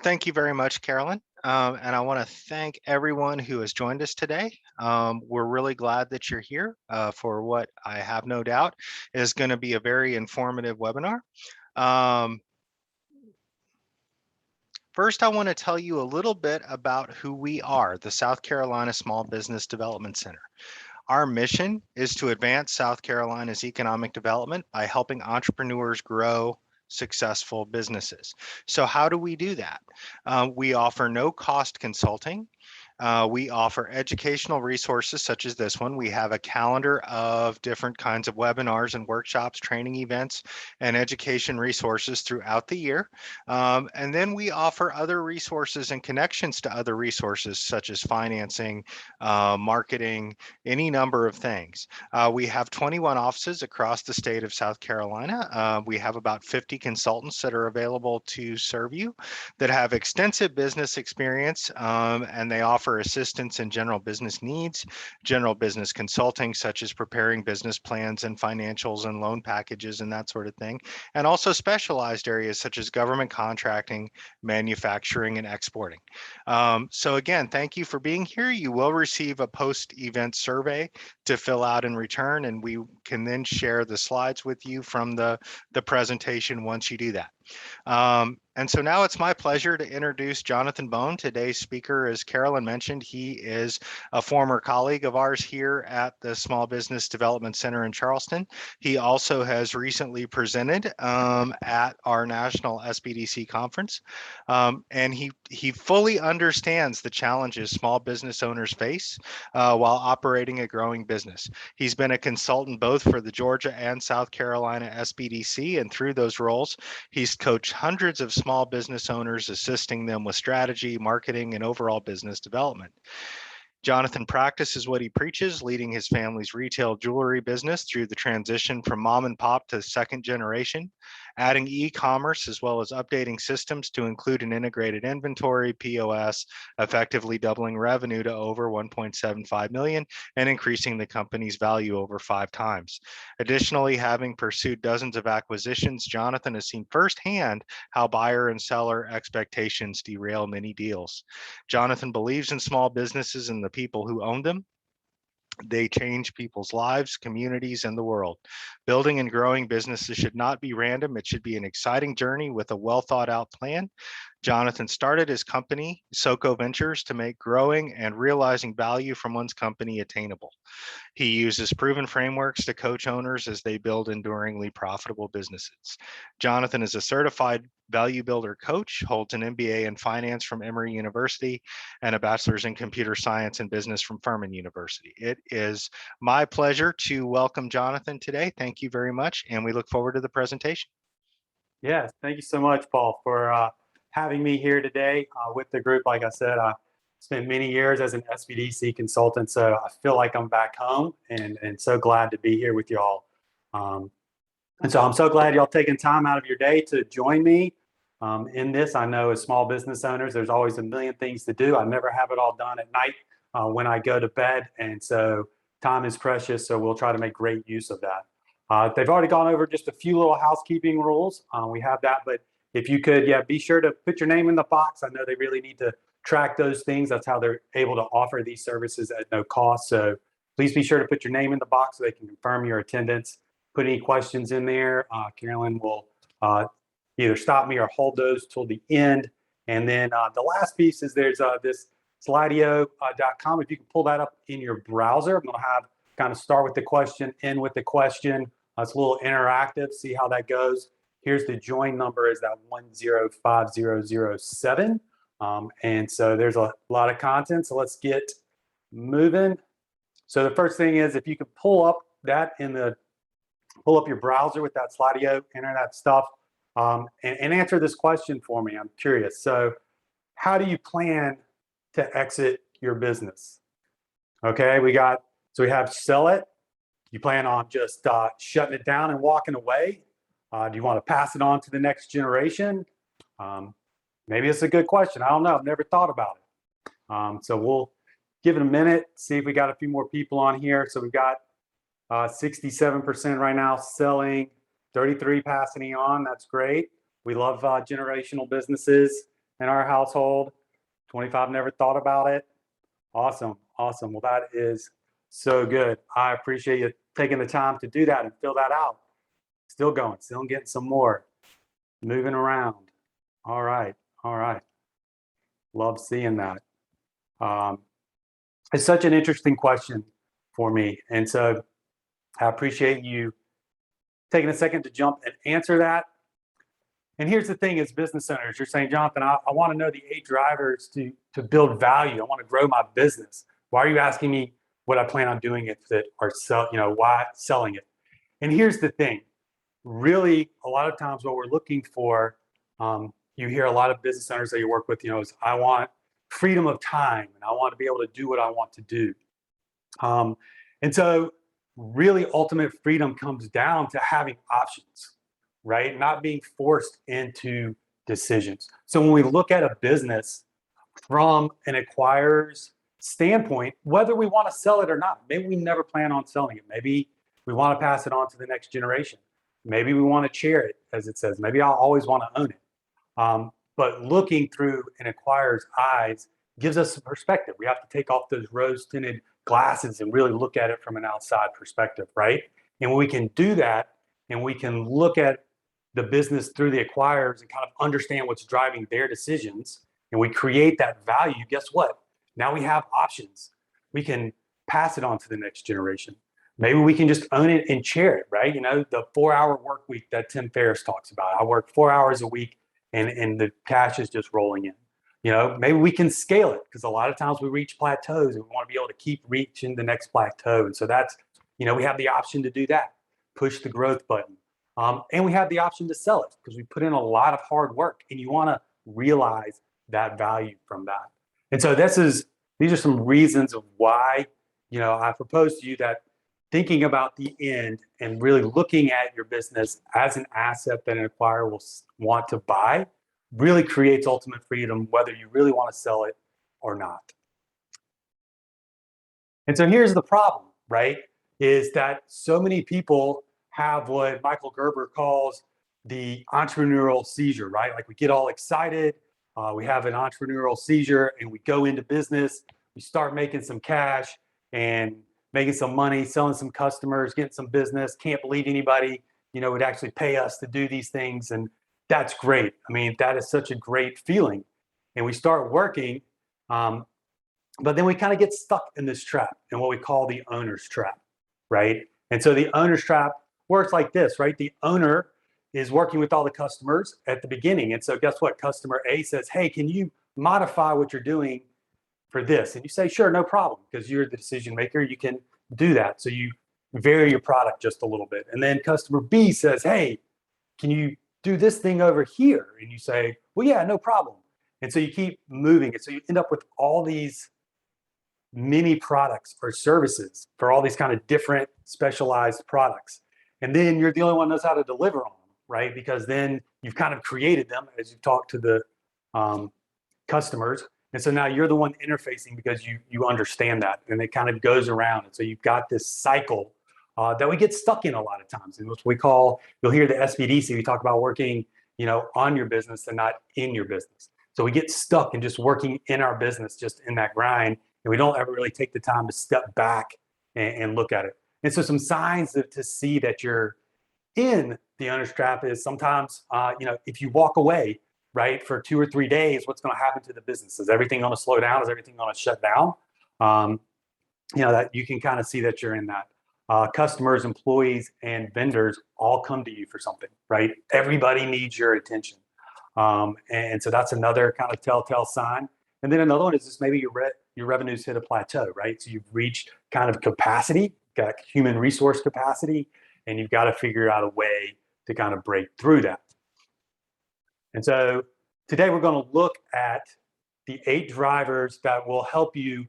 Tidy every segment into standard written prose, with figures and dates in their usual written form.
Thank you very much, Carolyn. And I want to thank everyone who has joined us today. We're really glad that you're here for what I have no doubt is going to be a very informative webinar. Um, First, I want to tell you a little bit about who we are, the South Carolina Small Business Development Center. Our mission is to advance South Carolina's economic development by helping entrepreneurs grow successful businesses. So how do we do that? We offer no cost consulting. We offer educational resources such as this one. We have a calendar of different kinds of webinars and workshops, training events, and education resources throughout the year. And then we offer other resources and connections to other resources such as financing, marketing, any number of things. We have 21 offices across the state of South Carolina. We have about 50 consultants that are available to serve you that have extensive business experience, and they offer assistance in general business needs, general business consulting, such as preparing business plans and financials and loan packages and that sort of thing, and also specialized areas such as government contracting, manufacturing, and exporting. So again, thank you for being here. You will receive a post-event survey to fill out and return, and we can then share the slides with you from the presentation once you do that. And so now it's my pleasure to introduce Jonathan Bone. Today's speaker, as Carolyn mentioned, he is a former colleague of ours here at the Small Business Development Center in Charleston. He also has recently presented at our national SBDC conference, and he fully understands the challenges small business owners face while operating a growing business. He's been a consultant both for the Georgia and South Carolina SBDC, and through those roles, he's coached hundreds of small business owners, assisting them with strategy, marketing, and overall business development. Jonathan practices what he preaches, leading his family's retail jewelry business through the transition from mom and pop to second generation, adding e-commerce as well as updating systems to include an integrated inventory, POS, effectively doubling revenue to over 1.75 million and increasing the company's value over 5 times. Additionally, having pursued dozens of acquisitions, Jonathan has seen firsthand how buyer and seller expectations derail many deals. Jonathan believes in small businesses and the people who own them. They change people's lives, communities, and the world. Building and growing businesses should not be random. It should be an exciting journey with a well thought out plan. Jonathan started his company, SoCo Ventures, to make growing and realizing value from one's company attainable. He uses proven frameworks to coach owners as they build enduringly profitable businesses. Jonathan is a certified value builder coach, holds an MBA in finance from Emory University, and a bachelor's in computer science and business from Furman University. It is my pleasure to welcome Jonathan today. Thank you very much, and we look forward to the presentation. Yes, thank you so much, Paul, for having me here today with the group. Like I said, I spent many years as an SBDC consultant, so I feel like I'm back home and so glad to be here with y'all. And so I'm so glad y'all taking time out of your day to join me in this. I know as small business owners, there's always a million things to do. I never have it all done at night when I go to bed, and so time is precious, so we'll try to make great use of that. They've already gone over just a few little housekeeping rules. We have that, but if you could, be sure to put your name in the box. I know they really need to track those things. That's how they're able to offer these services at no cost. So please be sure to put your name in the box so they can confirm your attendance. Put any questions in there. Carolyn will either stop me or hold those till the end. And then the last piece is there's this Slido.com. If you can pull that up in your browser, I'm going to have kind of start with the question, end with the question. It's a little interactive. See how that goes. Here's the join number is that 105007. And so there's a lot of content. So let's get moving. So the first thing is if you could pull up that pull up your browser with that Slido, enter that stuff, and answer this question for me. I'm curious. So how do you plan to exit your business? Okay, we have sell it. You plan on just shutting it down and walking away? Do you want to pass it on to the next generation? Maybe it's a good question. I don't know. I've never thought about it. So we'll give it a minute, see if we got a few more people on here. So we've got 67% right now selling, 33 passing on. That's great. We love generational businesses. in our household. 25 never thought about it. Awesome. Awesome. Well, that is so good. I appreciate you taking the time to do that and fill that out. Still going, still getting some more. Moving around. All right. All right. Love seeing that. It's such an interesting question for me. And so I appreciate you taking a second to jump and answer that. And here's the thing, as business owners, you're saying, Jonathan, I want to know the 8 drivers to build value. I want to grow my business. Why are you asking me what I plan on doing with it, or sell, why selling it? And here's the thing, really, a lot of times what we're looking for, you hear a lot of business owners that you work with, is I want freedom of time and I want to be able to do what I want to do. And so really ultimate freedom comes down to having options, right? Not being forced into decisions. So when we look at a business from an acquirer's standpoint, whether we want to sell it or not, maybe we never plan on selling it. Maybe we want to pass it on to the next generation. Maybe we want to chair it, as it says. Maybe I'll always want to own it. But looking through an acquirer's eyes gives us a perspective. We have to take off those rose-tinted glasses and really look at it from an outside perspective, right? And when we can do that, and we can look at the business through the acquirers and kind of understand what's driving their decisions, and we create that value, guess what? Now we have options. We can pass it on to the next generation. Maybe we can just own it and share it, right? The 4-hour work week that Tim Ferriss talks about. I work 4 hours a week and the cash is just rolling in. Maybe we can scale it, because a lot of times we reach plateaus and we want to be able to keep reaching the next plateau. And so that's, we have the option to do that, push the growth button. And we have the option to sell it, because we put in a lot of hard work and you want to realize that value from that. And so these are some reasons of why, I propose to you that thinking about the end and really looking at your business as an asset that an acquirer will want to buy really creates ultimate freedom, whether you really want to sell it or not. And so here's the problem, right? Is that so many people have what Michael Gerber calls the entrepreneurial seizure, right? Like we get all excited, we have an entrepreneurial seizure and we go into business, we start making some cash and making some money, selling some customers, getting some business, can't believe anybody, would actually pay us to do these things. And that's great. I mean, that is such a great feeling. And we start working, but then we kind of get stuck in this trap, in what we call the owner's trap, right? And so the owner's trap works like this, right? The owner is working with all the customers at the beginning. And so guess what? Customer A says, hey, can you modify what you're doing for this? And you say, sure, no problem, because you're the decision maker. You can do that. So you vary your product just a little bit. And then customer B says, hey, can you do this thing over here? And you say, well, yeah, no problem. And so you keep moving it. So you end up with all these mini products or services for all these kind of different specialized products. And then you're the only one who knows how to deliver on them, right? Because then you've kind of created them as you talk to the customers. And so now you're the one interfacing, because you understand that, and it kind of goes around. And so you've got this cycle that we get stuck in a lot of times. And what we call, you'll hear the SBDC, we talk about working, on your business and not in your business. So we get stuck in just working in our business, just in that grind, and we don't ever really take the time to step back and look at it. And so some signs to see that you're in the owner's trap is sometimes, if you walk away, right, for 2 or 3 days, what's going to happen to the business? Is everything going to slow down? Is everything going to shut down? That you can kind of see that you're in that. Customers, employees, and vendors all come to you for something, right? Everybody needs your attention. And so that's another kind of telltale sign. And then another one is just maybe your revenues hit a plateau, right? So you've reached kind of capacity, got human resource capacity, and you've got to figure out a way to kind of break through that. And so today we're going to look at the 8 drivers that will help you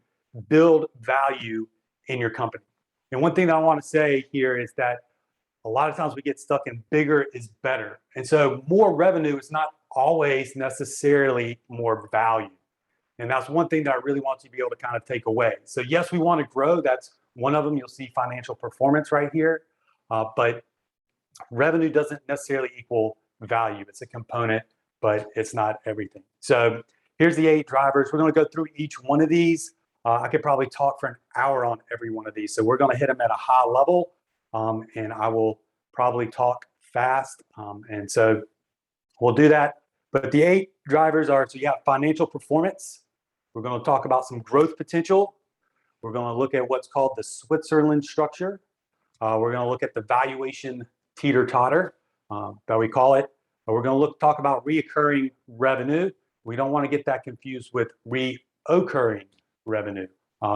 build value in your company. And one thing that I want to say here is that a lot of times we get stuck in bigger is better. And so more revenue is not always necessarily more value. And that's one thing that I really want you to be able to kind of take away. So yes, we want to grow. That's one of them. You'll see financial performance right here. But revenue doesn't necessarily equal value. It's a component but it's not everything. So here's the 8 drivers. We're going to go through each one of these. I could probably talk for an hour on every one of these. So we're going to hit them at a high level, and I will probably talk fast. And so we'll do that. But the 8 drivers are, so you have financial performance. We're going to talk about some growth potential. We're going to look at what's called the Switzerland structure. We're going to look at the valuation teeter-totter, that we call it. We're going to talk about reoccurring revenue. We don't want to get that confused with reoccurring revenue.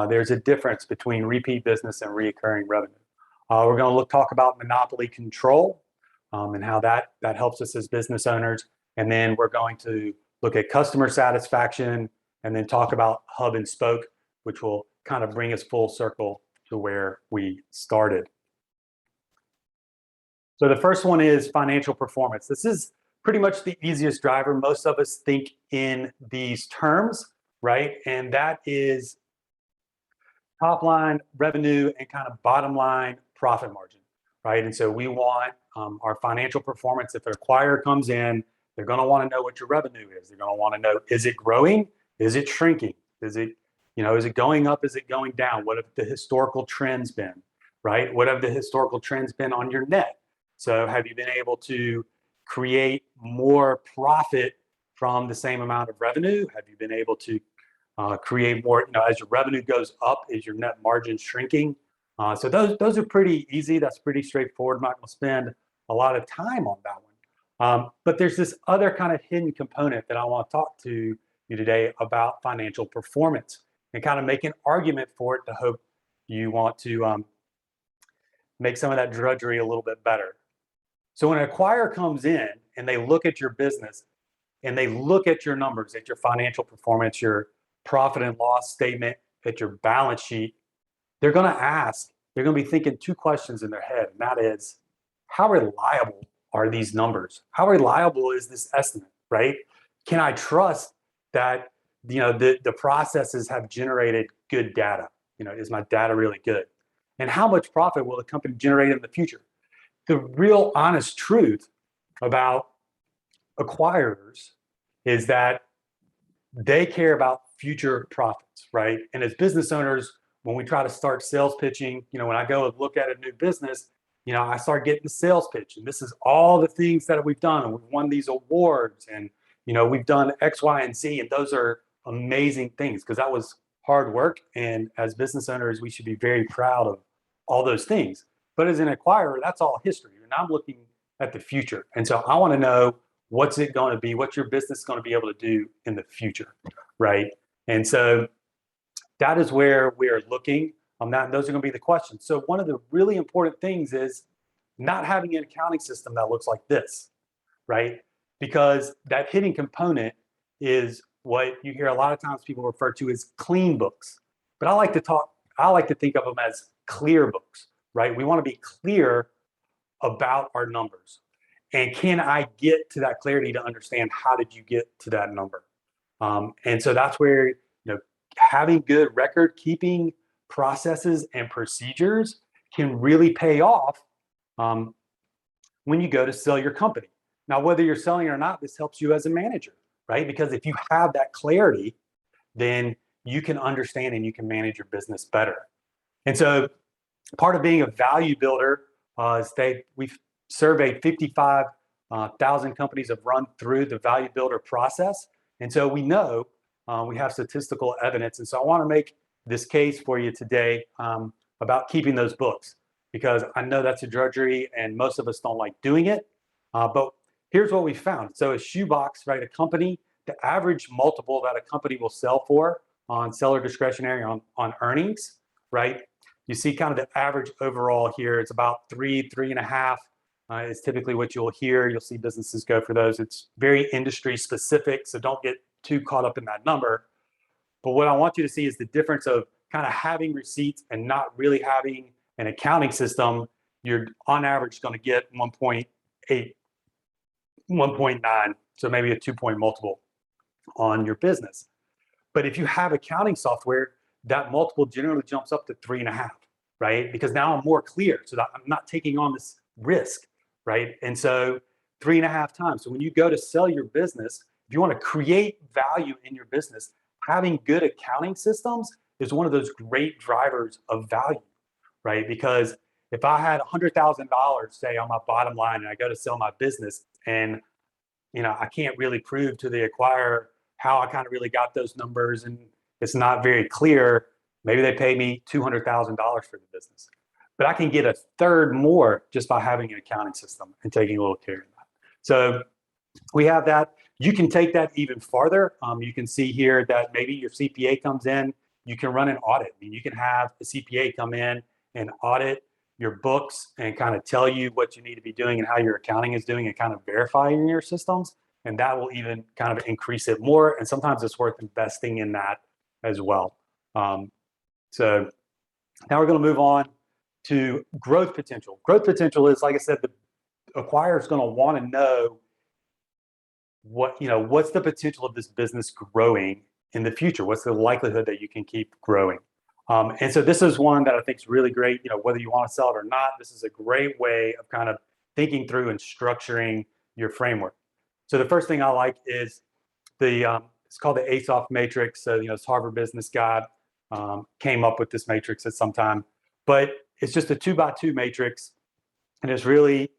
There's a difference between repeat business and reoccurring revenue. We're going to talk about monopoly control, and how that helps us as business owners. And then we're going to look at customer satisfaction, and then talk about hub and spoke, which will kind of bring us full circle to where we started. So the first one is financial performance. This is pretty much the easiest driver. Most of us think in these terms, right? And that is top line revenue and kind of bottom line profit margin, right? And so we want our financial performance. If an acquirer comes in, they're going to want to know what your revenue is. They're going to want to know, is it growing? Is it shrinking? Is it, is it going up? Is it going down? What have the historical trends been, right? What have the historical trends been on your net? So have you been able to create more profit from the same amount of revenue? Have you been able to create more, as your revenue goes up, is your net margin shrinking? So those are pretty easy. That's pretty straightforward. I'm not going to spend a lot of time on that one. But there's this other kind of hidden component that I want to talk to you today about financial performance, and kind of make an argument for it to hope you want to make some of that drudgery a little bit better. So when an acquirer comes in and they look at your business and they look at your numbers, at your financial performance, your profit and loss statement, at your balance sheet, they're going to be thinking 2 questions in their head. And that is, how reliable are these numbers? How reliable is this estimate, right? Can I trust that, the processes have generated good data? Is my data really good? And how much profit will the company generate in the future? The real honest truth about acquirers is that they care about future profits, right? And as business owners, when we try to start sales pitching, when I go and look at a new business, I start getting the sales pitch, and this is all the things that we've done, and we've won these awards, and we've done X, Y, and Z, and those are amazing things because that was hard work. And as business owners, we should be very proud of all those things. But as an acquirer, that's all history, and I'm looking at the future. And so I want to know, what's it going to be? What's your business going to be able to do in the future, right? And so that is where we are looking on that. And those are going to be the questions. So one of the really important things is not having an accounting system that looks like this, right? Because that hidden component is what you hear a lot of times people refer to as clean books. But I like to think of them as clear books, right? We want to be clear about our numbers. And can I get to that clarity to understand, how did you get to that number? And so that's where, having good record keeping processes and procedures can really pay off when you go to sell your company. Now, whether you're selling or not, this helps you as a manager, right? Because if you have that clarity, then you can understand and you can manage your business better. And so part of being a value builder is we've surveyed 55,000 companies have run through the value builder process. And so we know we have statistical evidence. And so I want to make this case for you today about keeping those books, because I know that's a drudgery and most of us don't like doing it. But here's what we found. So a shoebox, right? A company, the average multiple that a company will sell for on seller discretionary on earnings, right? You see kind of the average overall here. It's about 3.5 is typically what you'll hear. You'll see businesses go for those. It's very industry specific, so don't get too caught up in that number. But what I want you to see is the difference of kind of having receipts and not really having an accounting system. You're on average going to get 1.8, 1.9, so maybe a 2-point multiple on your business. But if you have accounting software, that multiple generally jumps up to 3.5, right? Because now I'm more clear, so that I'm not taking on this risk, right? And so 3.5 times. So when you go to sell your business, if you want to create value in your business, having good accounting systems is one of those great drivers of value, right? Because if I had $100,000, say, on my bottom line, and I go to sell my business, and I can't really prove to the acquirer how I kind of really got those numbers, and it's not very clear. Maybe they pay me $200,000 for the business, but I can get a third more just by having an accounting system and taking a little care of that. So we have that. You can take that even farther. You can see here that maybe your CPA comes in. You can run an audit. I mean, you can have a CPA come in and audit your books and kind of tell you what you need to be doing and how your accounting is doing and kind of verifying your systems. And that will even kind of increase it more. And sometimes it's worth investing in that as well. So now we're going to move on to growth potential. Growth potential is, like I said, the acquirer is going to want to know what's the potential of this business growing in the future? What's the likelihood that you can keep growing? And so this is one that I think is really great. Whether you want to sell it or not, this is a great way of kind of thinking through and structuring your framework. So the first thing I like is it's called the ASOF matrix. So this Harvard business guy came up with this matrix at some time, but it's just a 2x2 matrix, and it's really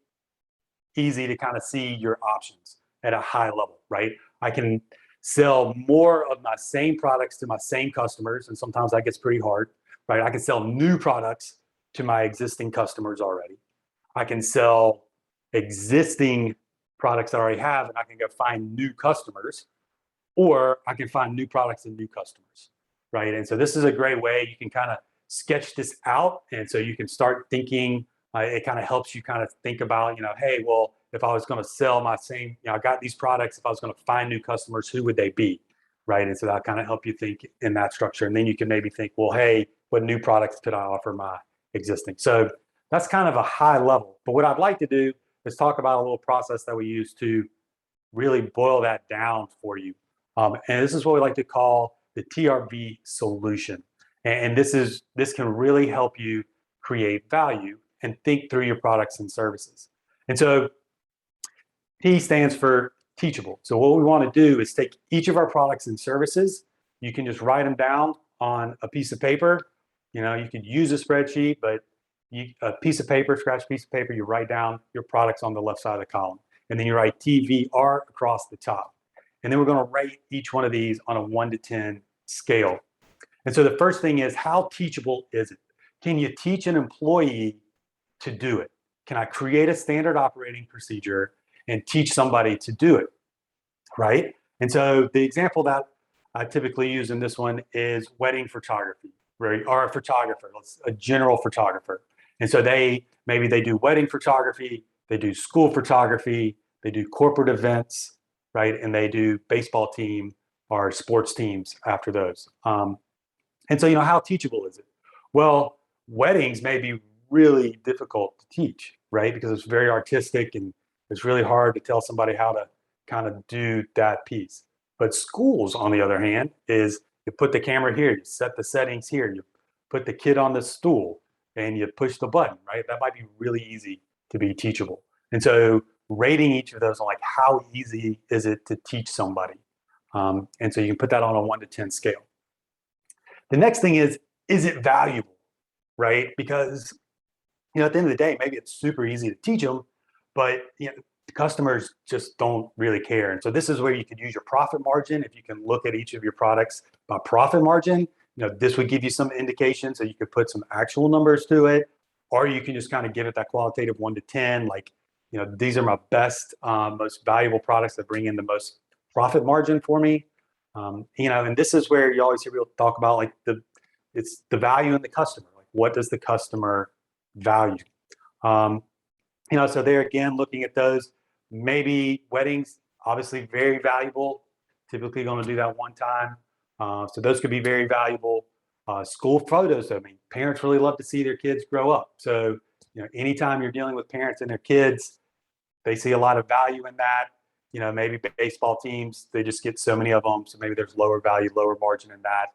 easy to kind of see your options at a high level, right? I can sell more of my same products to my same customers, and sometimes that gets pretty hard, right? I can sell new products to my existing customers already. I can sell existing products that I already have, and I can go find new customers, or I can find new products and new customers, right? And so this is a great way you can kind of sketch this out, and so you can start thinking. It kind of helps you kind of think about, hey, well, if I was going to sell my same, I got these products, if I was going to find new customers, who would they be, right? And so that'll kind of help you think in that structure. And then you can maybe think, well, hey, what new products could I offer my existing? So that's kind of a high level. But what I'd like to do is talk about a little process that we use to really boil that down for you. And this is what we like to call the TRV solution. And this can really help you create value and think through your products and services. And so T stands for teachable. So what we want to do is take each of our products and services. You can just write them down on a piece of paper. You could use a spreadsheet, but a piece of paper, scratch piece of paper, you write down your products on the left side of the column. And then you write TVR across the top. And then we're going to rate each one of these on a 1 to 10 scale. And so the first thing is, how teachable is it? Can you teach an employee to do it? Can I create a standard operating procedure and teach somebody to do it, right? And so the example that I typically use in this one is wedding photography, right? Or a photographer, a general photographer. And so maybe they do wedding photography, they do school photography, they do corporate events, right? And they do baseball team or sports teams after those. And so, how teachable is it? Well, weddings may be really difficult to teach, right? Because it's very artistic and it's really hard to tell somebody how to kind of do that piece. But schools, on the other hand, is you put the camera here, you set the settings here, you put the kid on the stool, and you push the button, right? That might be really easy to be teachable. And so rating each of those on how easy is it to teach somebody? And so you can put that on a 1 to 10 scale. The next thing is it valuable, right? Because, at the end of the day, maybe it's super easy to teach them, but, the customers just don't really care. And so this is where you could use your profit margin. If you can look at each of your products by profit margin, this would give you some indication, so you could put some actual numbers to it, or you can just kind of give it that qualitative 1 to 10, these are my best, most valuable products that bring in the most profit margin for me. And this is where you always hear people talk about it's the value in the customer. What does the customer value? So there again, looking at those, maybe weddings, obviously very valuable. Typically going to do that one time. So those could be very valuable. School photos, parents really love to see their kids grow up. So, anytime you're dealing with parents and their kids, they see a lot of value in that. Maybe baseball teams, they just get so many of them. So maybe there's lower value, lower margin in that.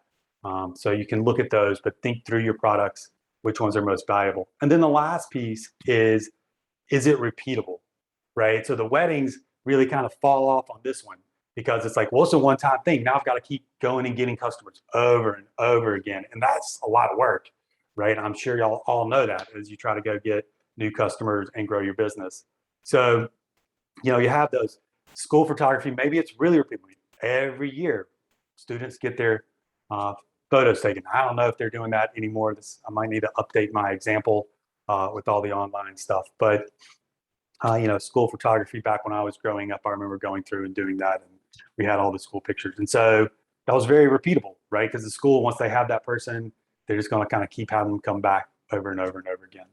So you can look at those, but think through your products, which ones are most valuable. And then the last piece is it repeatable, right? So the weddings really kind of fall off on this one because it's like, well, it's a one-time thing. Now I've got to keep going and getting customers over and over again. And that's a lot of work, right? I'm sure y'all all know that as you try to go get new customers and grow your business. So, you have those school photography. Maybe it's really repeatedly every year. Students get their uh, photos taken. I don't know if they're doing that anymore. I might need to update my example with all the online stuff. But school photography back when I was growing up, I remember going through and doing that, and we had all the school pictures. And so that was very repeatable, right? Because the school, once they have that person, they're just going to kind of keep having them come back over and over and over again.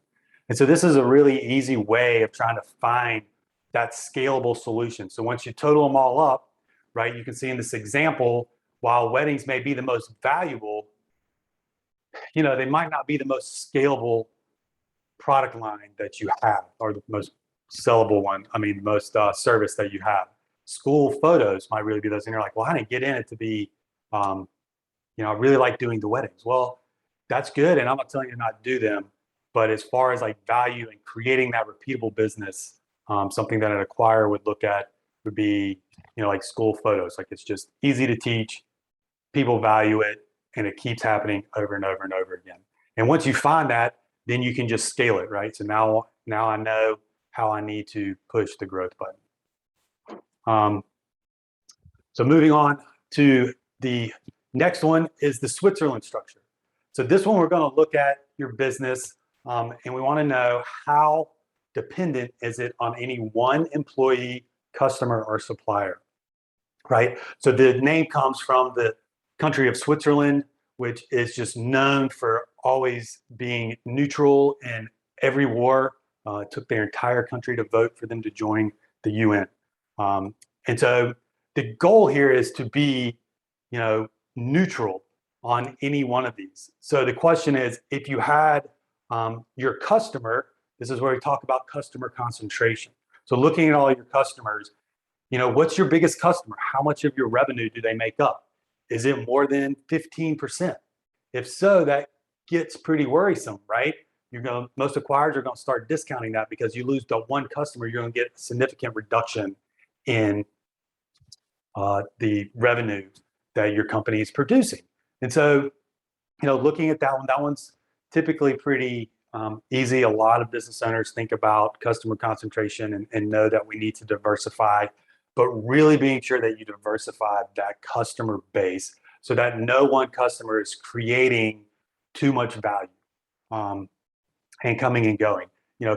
And so this is a really easy way of trying to find that scalable solution. So once you total them all up, right, you can see in this example, while weddings may be the most valuable, they might not be the most scalable product line that you have, or the most sellable one. I mean, most service that you have. School photos might really be those. And you're like, well, I didn't get in it to be, I really like doing the weddings. Well, that's good. And I'm not telling you not to do them. But as far as like value and creating that repeatable business, something that an acquirer would look at would be, like school photos. Like it's just easy to teach, people value it, and it keeps happening over and over and over again. And once you find that, then you can just scale it, right? So now I know how I need to push the growth button. So moving on to the next one is the Switzerland structure. So this one, we're going to look at your business, and we want to know how dependent is it on any one employee, customer, or supplier, right? So the name comes from the country of Switzerland, which is just known for always being neutral in every war. It took their entire country to vote for them to join the UN. And so the goal here is to be, neutral on any one of these. So the question is, if you had your customer, this is where we talk about customer concentration. So looking at all your customers, what's your biggest customer? How much of your revenue do they make up? Is it more than 15%? If so, that gets pretty worrisome, right? Most acquirers are going to start discounting that because you lose the one customer, you're going to get a significant reduction in the revenue that your company is producing. And so, looking at that one's typically pretty easy. A lot of business owners think about customer concentration and know that we need to diversify, but really being sure that you diversify that customer base so that no one customer is creating too much value and coming and going.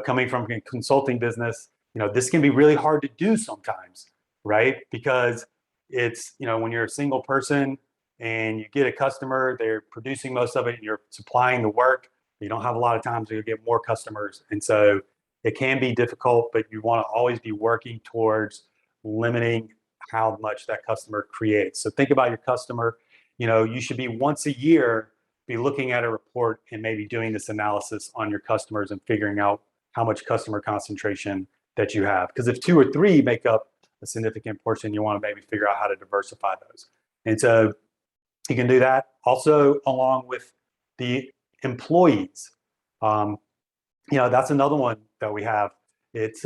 Coming from a consulting business, this can be really hard to do sometimes, right? Because it's, when you're a single person and you get a customer, they're producing most of it and you're supplying the work, you don't have a lot of time to get more customers. And so it can be difficult, but you want to always be working towards limiting how much that customer creates. So think about your customer. You should be once a year be looking at a report and maybe doing this analysis on your customers and figuring out how much customer concentration that you have. Because if 2 or 3 make up a significant portion, you want to maybe figure out how to diversify those. And so you can do that also along with the employees. That's another one that we have. It's,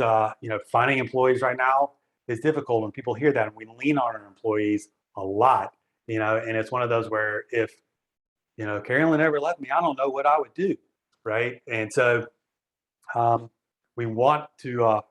finding employees right now is difficult, and people hear that, and we lean on our employees a lot, and it's one of those where if, Carolyn never left me, I don't know what I would do, right? And so we want to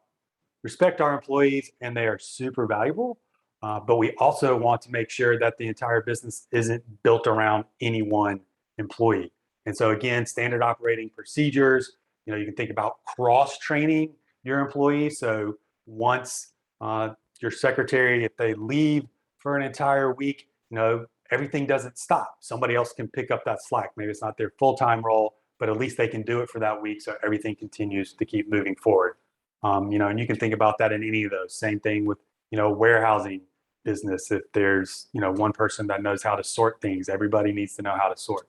respect our employees, and they are super valuable, but we also want to make sure that the entire business isn't built around any one employee. And so again, standard operating procedures, you can think about cross-training your employees. So once your secretary, if they leave for an entire week, everything doesn't stop. Somebody else can pick up that slack. Maybe it's not their full-time role, but at least they can do it for that week. So everything continues to keep moving forward. And you can think about that in any of those. Same thing with, warehousing business. If there's, one person that knows how to sort things, everybody needs to know how to sort.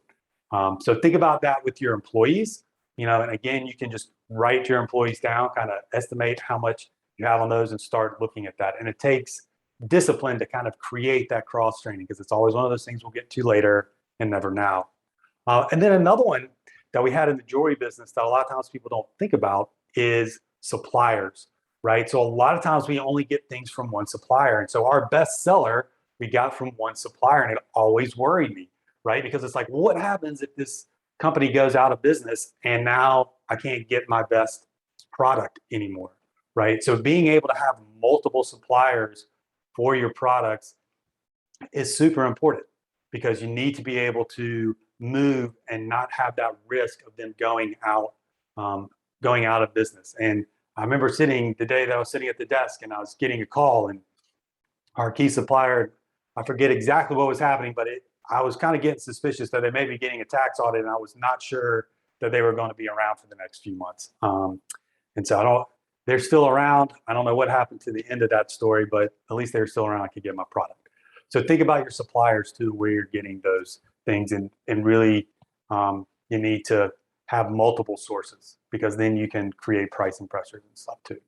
So think about that with your employees, and again, you can just write your employees down, kind of estimate how much you have on those and start looking at that. And it takes discipline to kind of create that cross training because it's always one of those things we'll get to later and never now. And then another one that we had in the jewelry business that a lot of times people don't think about is suppliers. right? So a lot of times we only get things from one supplier. And so our best seller we got from one supplier, and it always worried me, right? Because it's like, well, what happens if this company goes out of business and now I can't get my best product anymore, right? So being able to have multiple suppliers for your products is super important because you need to be able to move and not have that risk of them going out of business. And I remember sitting the day that I was sitting at the desk and I was getting a call, and our key supplier, I forget exactly what was happening, but I was kind of getting suspicious that they may be getting a tax audit, and I was not sure that they were going to be around for the next few months. And so they're still around. I don't know what happened to the end of that story, but at least they're still around. I could get my product. So think about your suppliers too, where you're getting those things, and really you need to have multiple sources because then you can create pricing pressures and stuff too.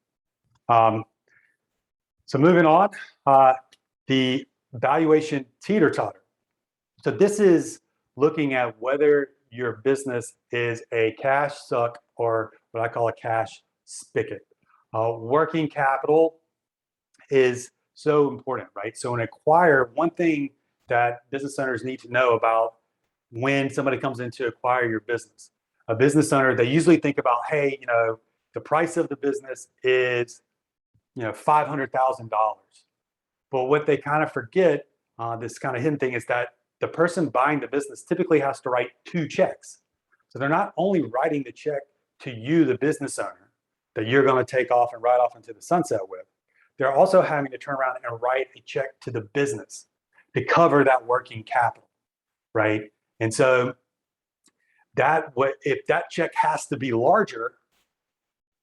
So moving on, the valuation teeter-totter. So this is looking at whether your business is a cash suck or what I call a cash spigot. Working capital is so important, right? So one thing that business owners need to know about when somebody comes in to acquire your business, a business owner, they usually think about, hey, the price of the business is, $500,000. But what they kind of forget, this kind of hidden thing, is that the person buying the business typically has to write 2 checks. So they're not only writing the check to you, the business owner, that you're going to take off and ride off into the sunset with. They're also having to turn around and write a check to the business to cover that working capital, right? And so if that check has to be larger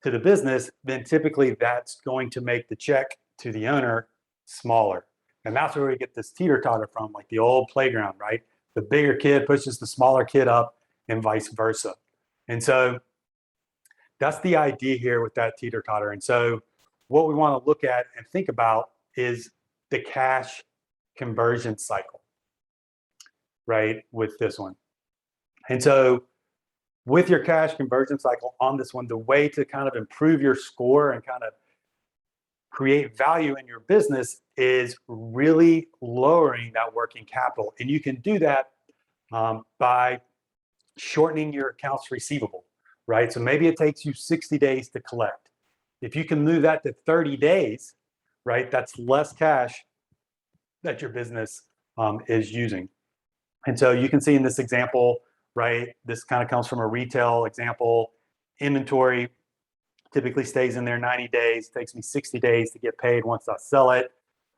to the business, then typically that's going to make the check to the owner smaller. And that's where we get this teeter-totter from, like the old playground, right? The bigger kid pushes the smaller kid up and vice versa. And so that's the idea here with that teeter-totter. And so what we want to look at and think about is the cash conversion cycle, right, with this one. And so with your cash conversion cycle on this one, the way to kind of improve your score and kind of create value in your business is really lowering that working capital. And you can do that by shortening your accounts receivable, right? So maybe it takes you 60 days to collect. If you can move that to 30 days, right, that's less cash that your business is using. And so you can see in this example, right, this kind of comes from a retail example. Inventory typically stays in there 90 days. It takes me 60 days to get paid once I sell it,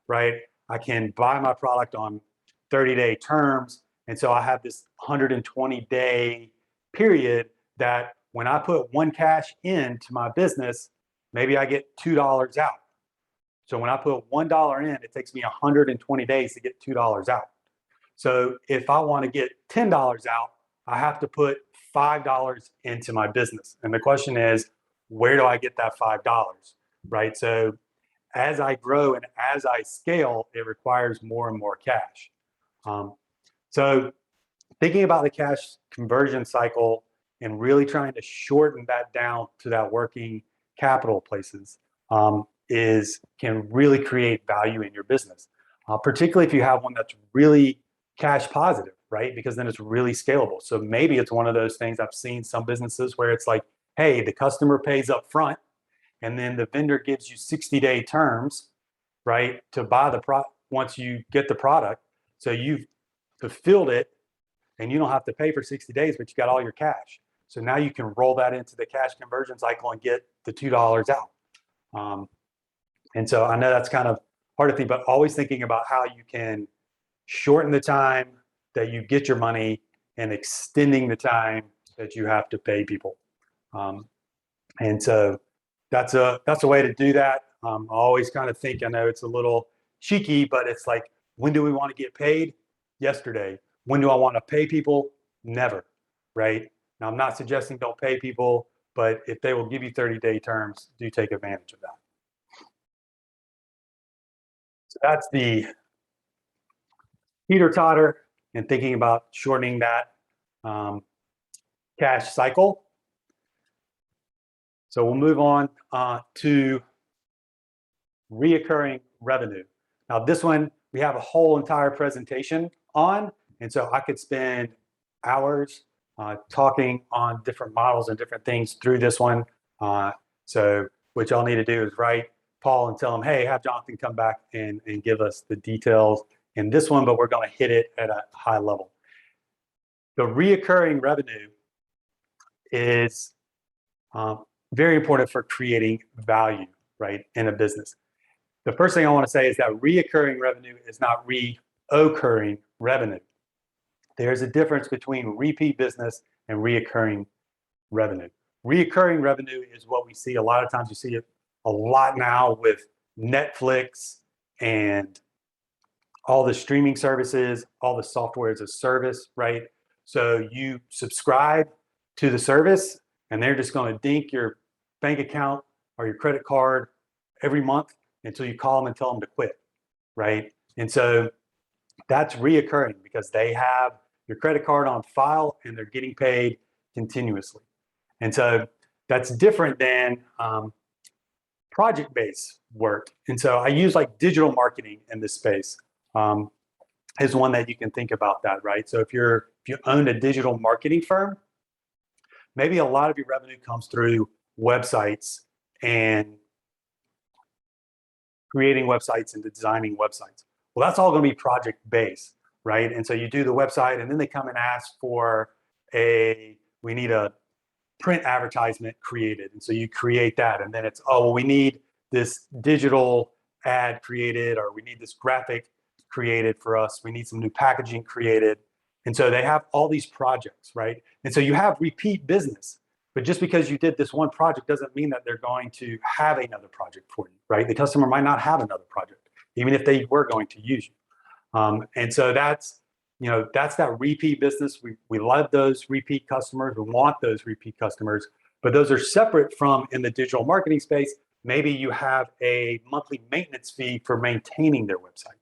right? I can buy my product on 30-day terms. And so I have this 120-day period that when I put one cash into my business, maybe I get $2 out. So when I put $1 in, it takes me 120 days to get $2 out. So if I want to get $10 out, I have to put $5 into my business. And the question is, where do I get that $5, right? So as I grow and as I scale, it requires more and more cash. So thinking about the cash conversion cycle and really trying to shorten that down to that working capital places can really create value in your business, particularly if you have one that's really cash positive, right? Because then it's really scalable. So maybe it's one of those things I've seen some businesses where it's like, hey, the customer pays up front and then the vendor gives you 60-day terms, right, to buy the product once you get the product. So you've fulfilled it and you don't have to pay for 60 days, but you got all your cash. So now you can roll that into the cash conversion cycle and get the $2 out. And so I know that's kind of hard to think, but always thinking about how you can shorten the time that you get your money and extending the time that you have to pay people. And so that's a way to do that. I always kind of think, I know it's a little cheeky, but it's like, when do we want to get paid? Yesterday. When do I want to pay people? Never, right? Now, I'm not suggesting don't pay people, but if they will give you 30-day terms, do take advantage of that. So that's the teeter-totter and thinking about shortening that cash cycle. So we'll move on to reoccurring revenue. Now this one, we have a whole entire presentation on, and so I could spend hours talking on different models and different things through this one. So what y'all need to do is write Paul and tell him, hey, have Jonathan come back and give us the details in this one, but we're going to hit it at a high level. The reoccurring revenue is very important for creating value, right, in a business. The first thing I want to say is that reoccurring revenue is not reoccurring revenue. There's a difference between repeat business and reoccurring revenue. Reoccurring revenue is what we see a lot of times. You see it a lot now with Netflix and all the streaming services, all the software as a service, right? So you subscribe to the service and they're just going to dink your bank account or your credit card every month until you call them and tell them to quit, right? And so that's reoccurring because they have your credit card on file and they're getting paid continuously. And so that's different than project-based work. And so I use like digital marketing in this space is one that you can think about that, right? So if you own a digital marketing firm, maybe a lot of your revenue comes through websites and creating websites and designing websites. Well, that's all going to be project-based, right? And so you do the website and then they come and ask for we need a print advertisement created. And so you create that. And then it's, oh, well, we need this digital ad created, or we need this graphic created for us. We need some new packaging created. And so they have all these projects, right? And so you have repeat business. But just because you did this one project doesn't mean that they're going to have another project for you, right? The customer might not have another project, even if they were going to use you. And so that's that repeat business. We love those repeat customers. We want those repeat customers, but those are separate from in the digital marketing space. Maybe you have a monthly maintenance fee for maintaining their website.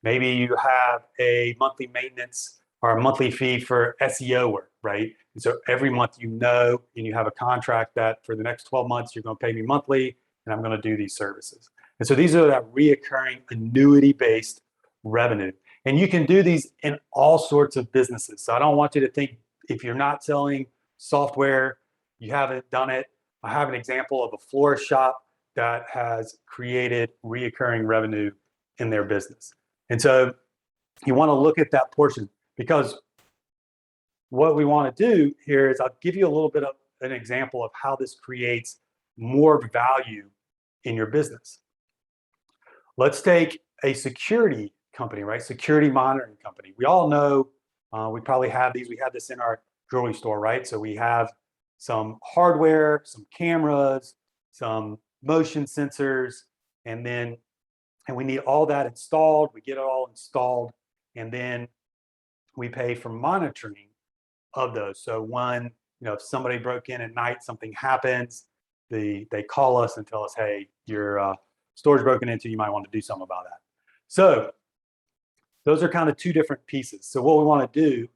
Maybe you have a monthly maintenance or a monthly fee for SEO work, right? And so every month and you have a contract that for the next 12 months, you're going to pay me monthly and I'm going to do these services. And so these are that reoccurring annuity-based revenue. And you can do these in all sorts of businesses. So I don't want you to think if you're not selling software, you haven't done it. I have an example of a florist shop that has created reoccurring revenue in their business. And so you want to look at that portion, because what we want to do here is I'll give you a little bit of an example of how this creates more value in your business. Let's take a security company, right? Security monitoring company. We all know, we probably have these. We have this in our jewelry store, right? So we have some hardware, some cameras, some motion sensors, and we need all that installed. We get it all installed, and then we pay for monitoring of those. So when, if somebody broke in at night, something happens, they call us and tell us, hey, your store's broken into, you might want to do something about that. So those are kind of two different pieces. So what we want to do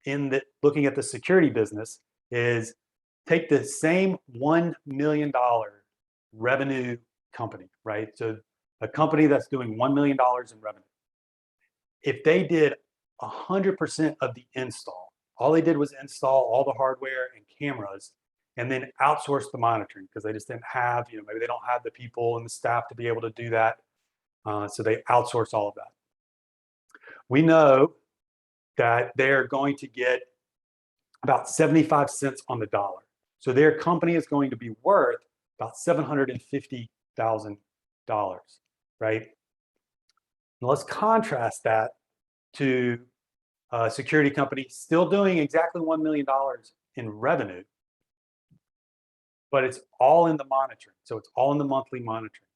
in looking at the security business is take the same $1 million revenue company, right? So a company that's doing $1 million in revenue. If they did 100% of the install, all they did was install all the hardware and cameras and then outsource the monitoring because they just didn't have, maybe they don't have the people and the staff to be able to do that. So they outsource all of that. We know that they're going to get about 75 cents on the dollar. So their company is going to be worth about $750,000, right? And let's contrast that to a security company still doing exactly $1 million in revenue, but it's all in the monitoring. So it's all in the monthly monitoring.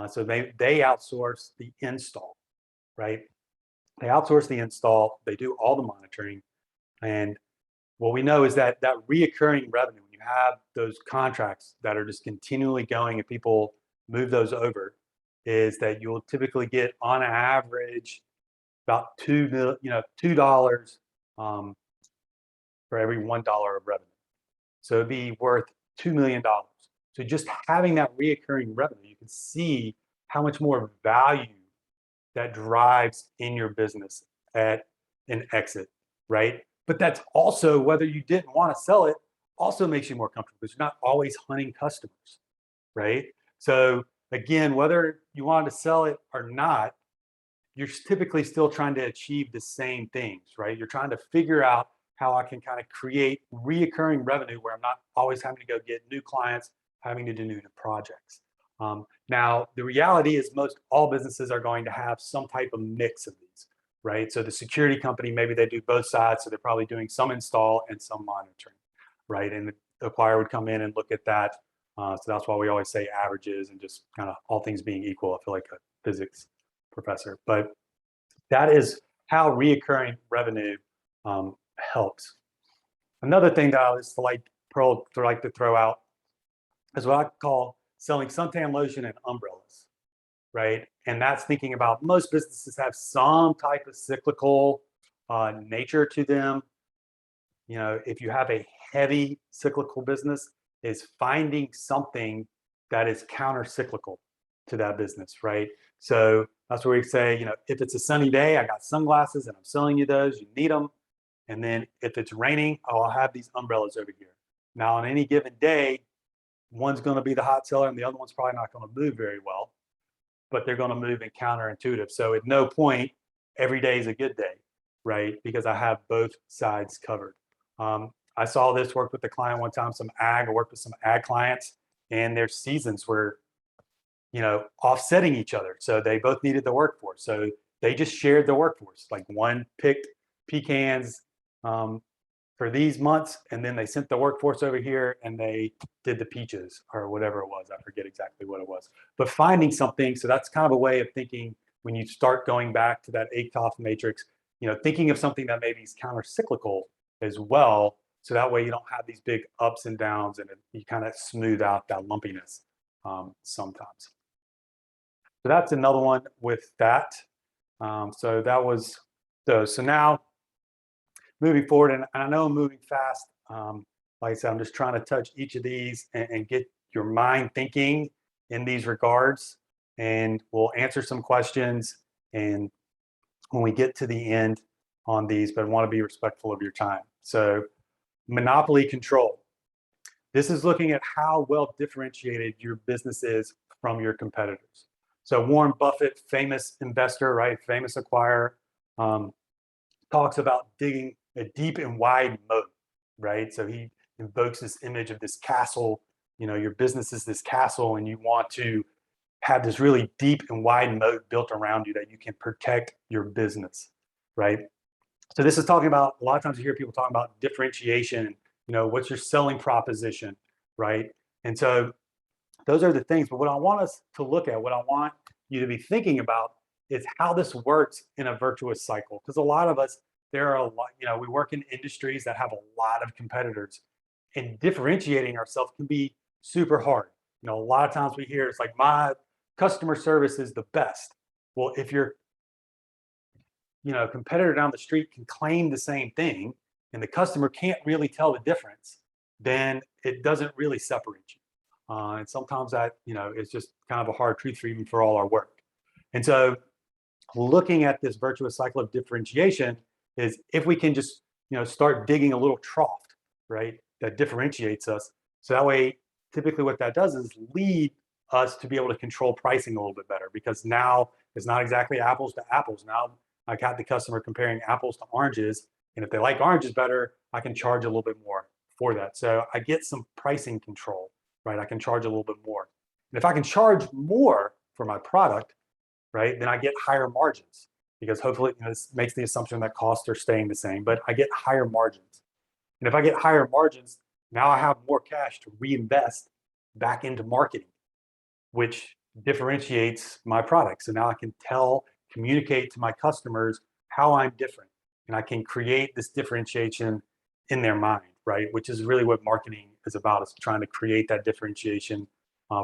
So they outsource the install, right? They outsource the install, they do all the monitoring. And what we know is that reoccurring revenue, when you have those contracts that are just continually going and people move those over, is that you'll typically get on average about $2 for every $1 of revenue. So it'd be worth $2 million. So just having that reoccurring revenue, you can see how much more value that drives in your business at an exit, right? But that's also, whether you didn't want to sell it, also makes you more comfortable because you're not always hunting customers, right? So again, whether you wanted to sell it or not, you're typically still trying to achieve the same things, right? You're trying to figure out how I can kind of create reoccurring revenue where I'm not always having to go get new clients, having to do new projects. Now, the reality is most all businesses are going to have some type of mix of these, right? So the security company, maybe they do both sides. So they're probably doing some install and some monitoring, right? And the acquirer would come in and look at that. So that's why we always say averages and just kind of all things being equal. I feel like a physics professor, but that is how reoccurring revenue helps. Another thing that I always like to throw out is what I call selling suntan lotion and umbrellas, right? And that's thinking about most businesses have some type of cyclical nature to them. You know, if you have a heavy cyclical business, is finding something that is counter cyclical to that business, right? So that's where we say, you know, if it's a sunny day, I got sunglasses and I'm selling you those, you need them. And then if it's raining, I'll have these umbrellas over here. Now on any given day, one's going to be the hot seller and the other one's probably not going to move very well, but they're going to move in counterintuitive. So at no point, every day is a good day, right? Because I have both sides covered. I saw this work with a client one time, I worked with some ag clients, and their seasons were, you know, offsetting each other. So they both needed the workforce. So they just shared the workforce. Like one picked pecans for these months, and then they sent the workforce over here and they did the peaches or whatever it was. I forget exactly what it was. But finding something, so that's kind of a way of thinking when you start going back to that Actoff matrix, you know, thinking of something that maybe is counter-cyclical as well. So that way you don't have these big ups and downs and you kind of smooth out that lumpiness sometimes. So that's another one with that. So that was those. So now moving forward, and I know I'm moving fast. Like I said, I'm just trying to touch each of these and get your mind thinking in these regards. And we'll answer some questions and when we get to the end on these, but I want to be respectful of your time. So monopoly control. This is looking at how well differentiated your business is from your competitors. So Warren Buffett, famous investor, right, famous acquirer, talks about digging a deep and wide moat, right? So he invokes this image of this castle. You know, your business is this castle and you want to have this really deep and wide moat built around you that you can protect your business, right? So this is talking about, a lot of times you hear people talking about differentiation, you know, what's your selling proposition, right? And so those are the things, but what I want us to look at, what I want you to be thinking about is how this works in a virtuous cycle. Because a lot of us, there are a lot, you know, we work in industries that have a lot of competitors and differentiating ourselves can be super hard. You know, a lot of times we hear it's like my customer service is the best. Well, if your, you know, competitor down the street can claim the same thing and the customer can't really tell the difference, then it doesn't really separate you. And sometimes that, you know, is just kind of a hard truth for even for all our work. And so looking at this virtuous cycle of differentiation is if we can just, you know, start digging a little trough, right, that differentiates us. So that way, typically what that does is lead us to be able to control pricing a little bit better because now it's not exactly apples to apples. Now I got the customer comparing apples to oranges. And if they like oranges better, I can charge a little bit more for that. So I get some pricing control, right? I can charge a little bit more. And if I can charge more for my product, right, then I get higher margins because hopefully, you know, this makes the assumption that costs are staying the same, but I get higher margins. And if I get higher margins, now I have more cash to reinvest back into marketing, which differentiates my product. So now I can communicate to my customers how I'm different. And I can create this differentiation in their mind, right? Which is really what marketing is about, is trying to create that differentiation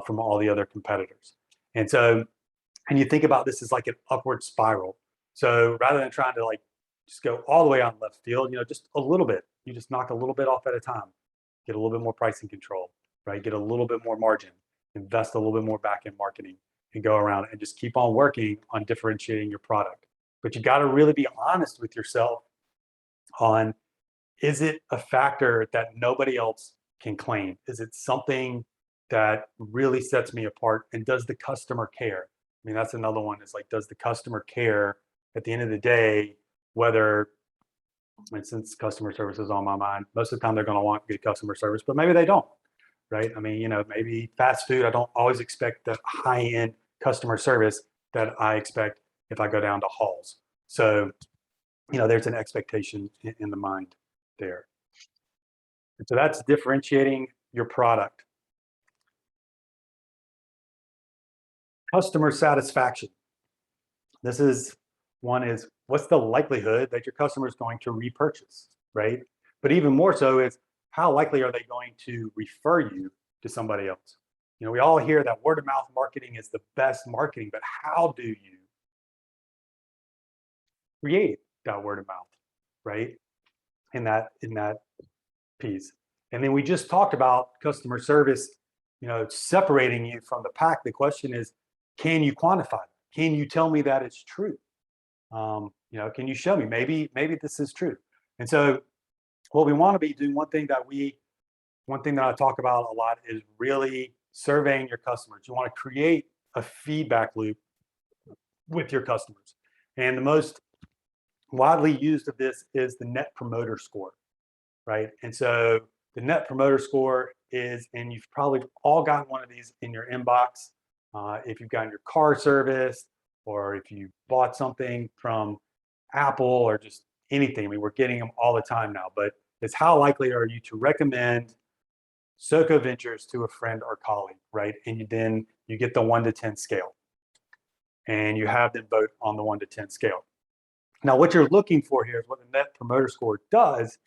from all the other competitors. And so, and you think about this as like an upward spiral. So rather than trying to like just go all the way on left field, you know, just a little bit, you just knock a little bit off at a time, get a little bit more pricing control, right? Get a little bit more margin, invest a little bit more back in marketing and go around and just keep on working on differentiating your product. But you got to really be honest with yourself on, is it a factor that nobody else can claim? Is it something that really sets me apart? And does the customer care? I mean, that's another one, is like, does the customer care at the end of the day, whether, and since customer service is on my mind, most of the time they're going to want good customer service, but maybe they don't, right? I mean, maybe fast food, I don't always expect the high-end customer service that I expect if I go down to Halls. So, there's an expectation in the mind there. And so that's differentiating your product. Customer satisfaction. This is one, is what's the likelihood that your customer is going to repurchase, right? But even more so is, how likely are they going to refer you to somebody else? We all hear that word of mouth marketing is the best marketing, but how do you create that word of mouth, right? In that piece. And then we just talked about customer service, separating you from the pack. The question is, can you quantify it? Can you tell me that it's true? Can you show me, maybe this is true? And so what we want to be doing, one thing that I talk about a lot, is really surveying your customers. You want to create a feedback loop with your customers. And the most widely used of this is the Net Promoter Score, right? And so the Net Promoter Score is, and you've probably all gotten one of these in your inbox, if you've gotten your car serviced, or if you bought something from Apple, or just anything. I mean, we're getting them all the time now, but it's how likely are you to recommend SoCo Ventures to a friend or colleague, right? And then you get the 1 to 10 scale, and you have them vote on the 1 to 10 scale. Now, what you're looking for here is, what the Net Promoter Score does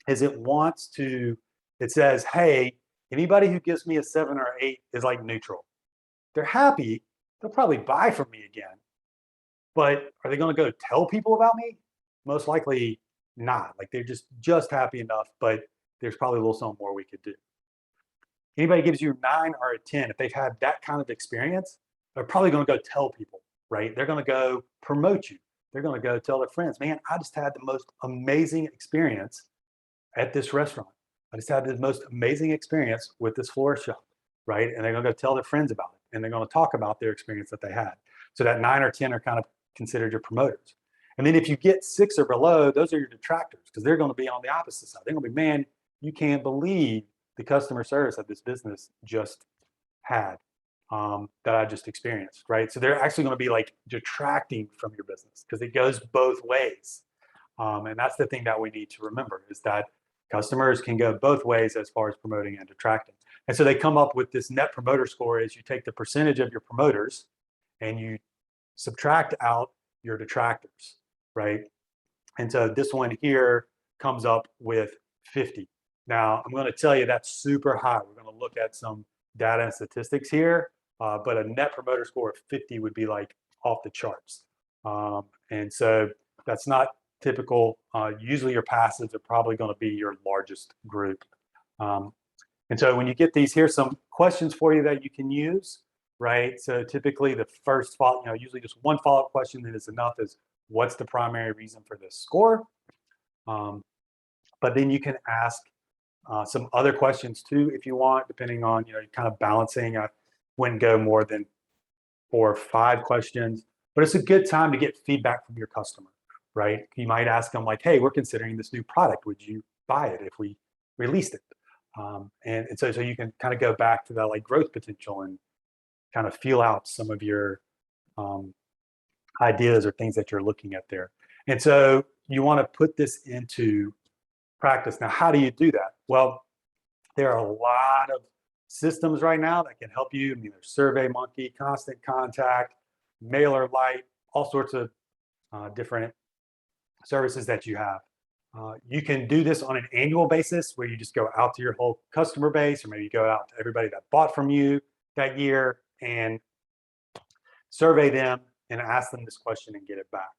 is it says, hey, anybody who gives me a 7 or 8 is like neutral. They're happy, they'll probably buy from me again. But are they going to go tell people about me? Most likely not. Like, they're just happy enough, but there's probably a little something more we could do. Anybody gives you a 9 or a 10, if they've had that kind of experience, they're probably going to go tell people, right? They're going to go promote you. They're going to go tell their friends, man, I just had the most amazing experience at this restaurant. I just had the most amazing experience with this florist shop, right? And they're going to go tell their friends about it, and they're going to talk about their experience that they had. So that 9 or 10 are kind of considered your promoters. And then if you get 6 or below, those are your detractors, because they're going to be on the opposite side. They're going to be, man, you can't believe the customer service that this business just had, that I just experienced, right? So they're actually going to be like detracting from your business, because it goes both ways. And that's the thing that we need to remember, is that customers can go both ways as far as promoting and detracting. And so they come up with this Net Promoter Score, is you take the percentage of your promoters and you subtract out your detractors, right? And so this one here comes up with 50. Now, I'm going to tell you that's super high. We're going to look at some data and statistics here, but a Net Promoter Score of 50 would be like off the charts. And so that's not typical. Usually your passives are probably going to be your largest group. And so when you get these, here's some questions for you that you can use, right? So typically the first follow, usually just one follow-up question that is enough, is what's the primary reason for this score? But then you can ask some other questions too, if you want, depending on, you're kind of balancing. I wouldn't go more than 4 or 5 questions, but it's a good time to get feedback from your customer, right? You might ask them like, hey, we're considering this new product. Would you buy it if we released it? And so you can kind of go back to that like growth potential and kind of feel out some of your ideas or things that you're looking at there. And so you want to put this into practice. Now, how do you do that? Well, there are a lot of systems right now that can help you. I mean, there's SurveyMonkey, Constant Contact, MailerLite, all sorts of different services that you have. You can do this on an annual basis, where you just go out to your whole customer base, or maybe you go out to everybody that bought from you that year and survey them and ask them this question and get it back.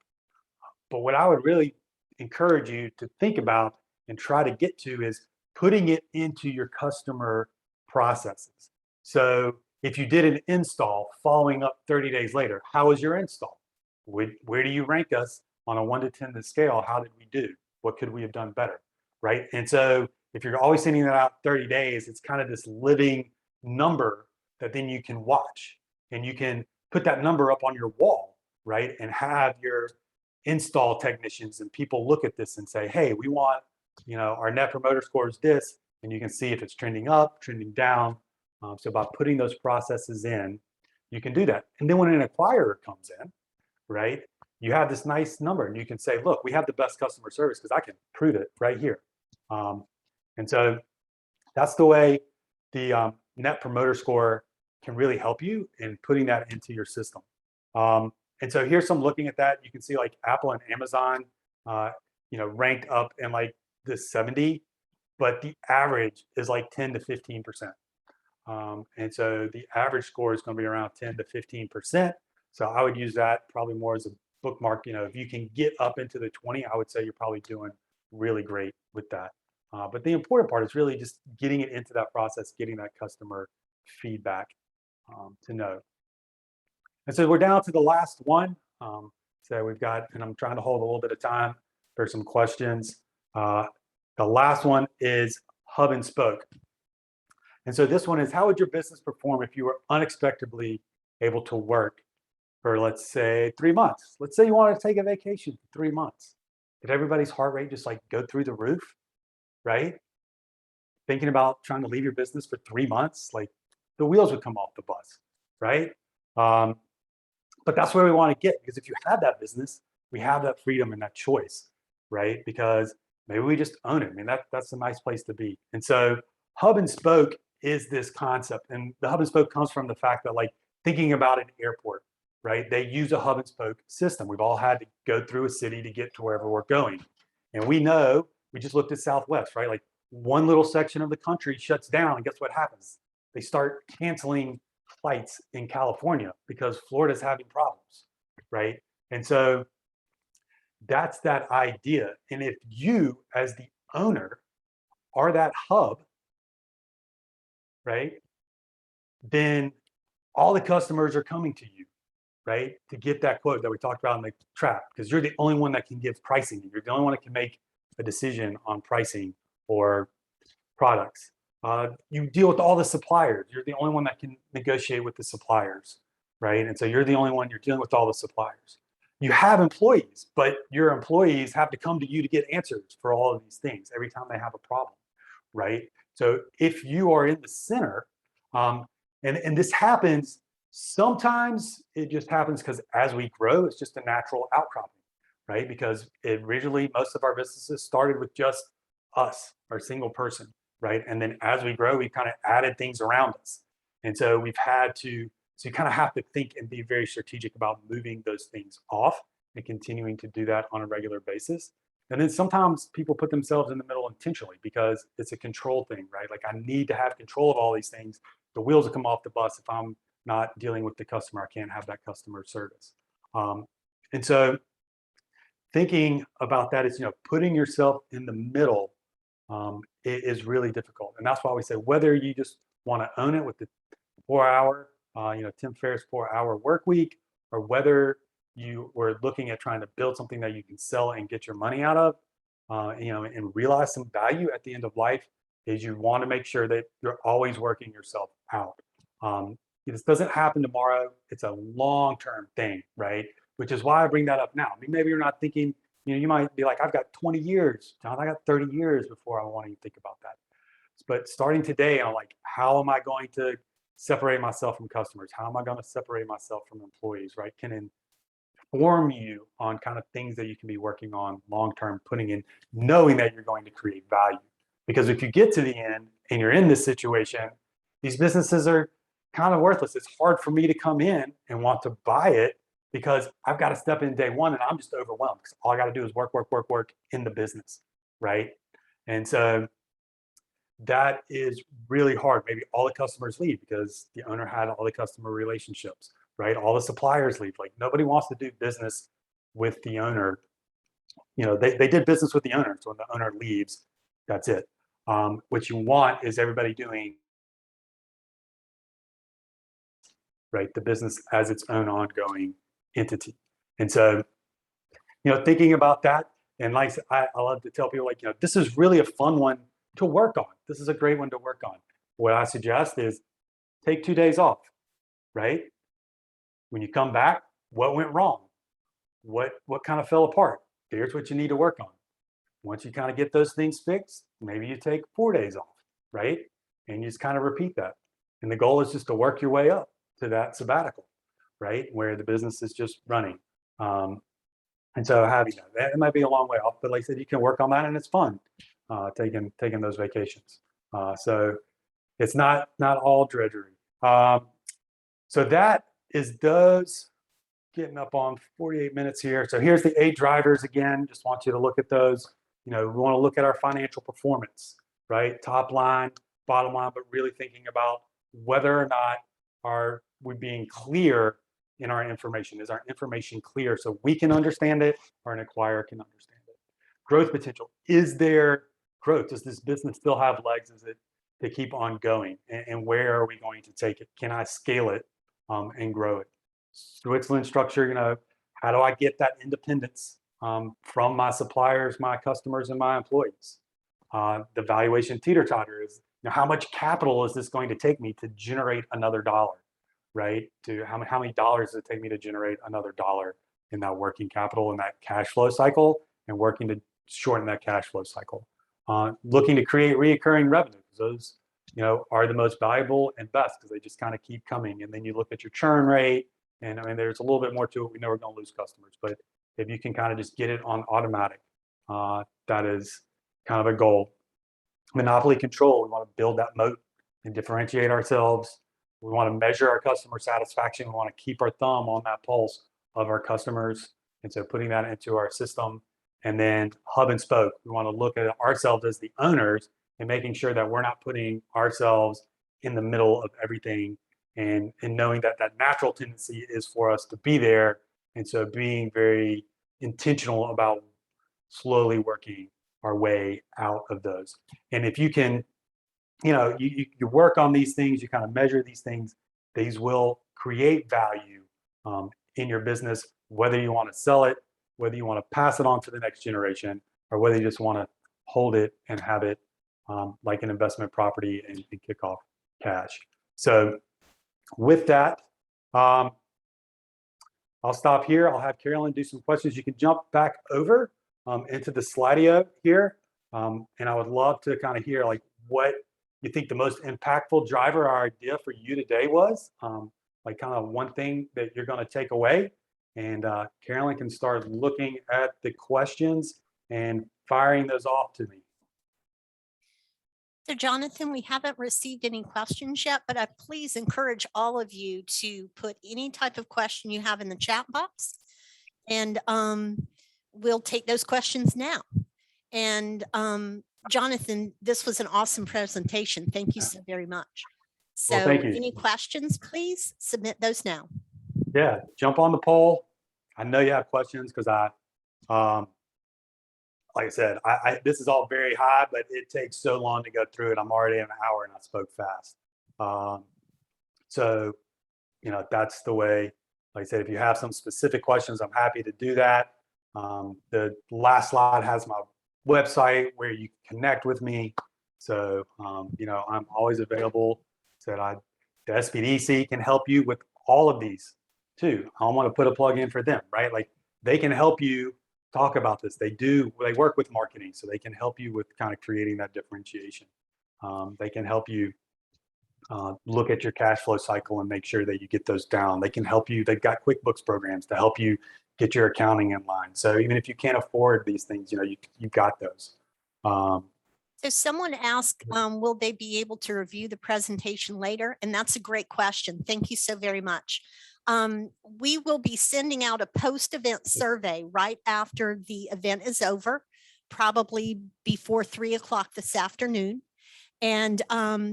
But what I would really encourage you to think about and try to get to is putting it into your customer processes. So If you did an install following up 30 days later, how was your install? Where do you rank us on a 1 to 10 scale? How did we do? What could we have done better? Right. And so if you're always sending that out 30 days, it's kind of this living number that then you can watch, and you can put that number up on your wall, right? And have your install technicians and people look at this and say, hey, we want, our net promoter score is this, and you can see if it's trending up, trending down. So by putting those processes in, you can do that. And then when an acquirer comes in, right, you have this nice number, and you can say, look, we have the best customer service because I can prove it right here. And so that's the way the net promoter score can really help you in putting that into your system. And so here's some looking at that. You can see like Apple and Amazon, ranked up in like the 70, but the average is like 10 to 15%. And so the average score is going to be around 10 to 15%. So I would use that probably more as a bookmark. If you can get up into the 20, I would say you're probably doing really great with that. But the important part is really just getting it into that process, getting that customer feedback to know. And so we're down to the last one. So we've got, and I'm trying to hold a little bit of time for some questions. The last one is hub and spoke. And so this one is, how would your business perform if you were unexpectedly able to work for, let's say, 3 months? Let's say you wanted to take a vacation for 3 months. Did everybody's heart rate just like go through the roof, right? Thinking about trying to leave your business for 3 months, like the wheels would come off the bus, right? But that's where we want to get, because if you have that business, we have that freedom and that choice, right? Because maybe we just own it. I mean, that's a nice place to be. And so hub and spoke is this concept. And the hub and spoke comes from the fact that, like, thinking about an airport, right? They use a hub and spoke system. We've all had to go through a city to get to wherever we're going. And we know, we just looked at Southwest, right? Like one little section of the country shuts down, and guess what happens? They start canceling flights in California because Florida's having problems, right? And so that's that idea. And if you, as the owner, are that hub, right, then all the customers are coming to you, right, to get that quote that we talked about in the trap, because you're the only one that can give pricing. You're the only one that can make a decision on pricing or products. You deal with all the suppliers. You're the only one that can negotiate with the suppliers, right? And so you're the only one, you're dealing with all the suppliers. You have employees, but your employees have to come to you to get answers for all of these things every time they have a problem, right? So if you are in the center, and this happens, sometimes it just happens because as we grow, it's just a natural outcropping, right? Because originally, most of our businesses started with just us, our single person, right? And then as we grow, we kind of added things around us. And so we've had to, so you kind of have to think and be very strategic about moving those things off and continuing to do that on a regular basis. And then sometimes people put themselves in the middle intentionally because it's a control thing, right? Like, I need to have control of all these things. The wheels will come off the bus if I'm not dealing with the customer. I can't have that customer service. And so thinking about that is, putting yourself in the middle is really difficult. And that's why we say, whether you just want to own it with the 4-hour, Tim Ferriss 4-hour work week, or whether you were looking at trying to build something that you can sell and get your money out of, and realize some value at the end of life, is you want to make sure that you're always working yourself out. This doesn't happen tomorrow. It's a long-term thing, right? Which is why I bring that up now. I mean, maybe you're not thinking, you might be like, I've got 20 years, John, I got 30 years before I want to think about that. But starting today, I'm like, how am I going to separate myself from customers? How am I going to separate myself from employees, right? Can inform you on kind of things that you can be working on long-term, putting in, knowing that you're going to create value. Because if you get to the end and you're in this situation, these businesses are kind of worthless. It's hard for me to come in and want to buy it because I've got to step in day one and I'm just overwhelmed because all I got to do is work in the business, right? And so that is really hard. Maybe all the customers leave because the owner had all the customer relationships, right? All the suppliers leave. Like, nobody wants to do business with the owner. They did business with the owner. So when the owner leaves, that's it. What you want is everybody doing right? The business as its own ongoing entity. And so, thinking about that, and like I love to tell people, like, this is really a fun one to work on. This is a great one to work on. What I suggest is take 2 days off, right? When you come back, what went wrong? What kind of fell apart? Here's what you need to work on. Once you kind of get those things fixed, maybe you take 4 days off, right? And you just kind of repeat that. And the goal is just to work your way up to that sabbatical, right? Where the business is just running. And so having that, it might be a long way off, but like I said, you can work on that, and it's fun taking those vacations. So it's not all drudgery. So that is those. Getting up on 48 minutes here. So here's the 8 drivers again. Just want you to look at those. We want to look at our financial performance, right? Top line, bottom line, but really thinking about whether or not are we being clear in our information. Is our information clear so we can understand it or an acquirer can understand it? Growth potential. Is there growth? Does this business still have legs? Is it to keep on going? And where are we going to take it? Can I scale it and grow it? Switzerland structure, how do I get that independence from my suppliers, my customers, and my employees? The valuation teeter-totter is, how much capital is this going to take me to generate another dollar, right? To how many dollars does it take me to generate another dollar in that working capital and that cash flow cycle, and working to shorten that cash flow cycle. Looking to create reoccurring revenue. Those, are the most valuable and best because they just kind of keep coming. And then you look at your churn rate. And I mean, there's a little bit more to it. We know we're going to lose customers, but if you can kind of just get it on automatic, that is kind of a goal. Monopoly control. We want to build that moat and differentiate ourselves. We want to measure our customer satisfaction. We want to keep our thumb on that pulse of our customers. And so putting that into our system. And then hub and spoke. We want to look at ourselves as the owners and making sure that we're not putting ourselves in the middle of everything. And knowing that that natural tendency is for us to be there. And so being very intentional about slowly working our way out of those. And if you can, you work on these things, you kind of measure these things, these will create value in your business, whether you want to sell it, whether you want to pass it on to the next generation, or whether you just want to hold it and have it like an investment property and kick off cash. So with that, I'll stop here. I'll have Carolyn do some questions. You can jump back over into the Slido here. And I would love to kind of hear like what you think the most impactful driver or idea for you today was, like kind of one thing that you're going to take away. And Carolyn can start looking at the questions and firing those off to me. So Jonathan, we haven't received any questions yet, but I please encourage all of you to put any type of question you have in the chat box, and we'll take those questions now. And Jonathan, this was an awesome presentation. Thank you so very much. So well, thank you. Any questions, please submit those now. Yeah, jump on the poll. I know you have questions because like I said, this is all very high, but it takes so long to go through it. I'm already in an hour and I spoke fast. So, that's the way. Like I said, if you have some specific questions, I'm happy to do that. The last slide has my website where you can connect with me. So, I'm always available. So the SBDC can help you with all of these too. I want to put a plug in for them, right? Like they can help you talk about this. They work with marketing, so they can help you with kind of creating that differentiation. They can help you look at your cash flow cycle and make sure that you get those down. They can help you. They've got QuickBooks programs to help you get your accounting in line. So even if you can't afford these things, you've got those. So someone asked, will they be able to review the presentation later? And that's a great question. Thank you so very much. We will be sending out a post-event survey right after the event is over, probably before 3 o'clock this afternoon. And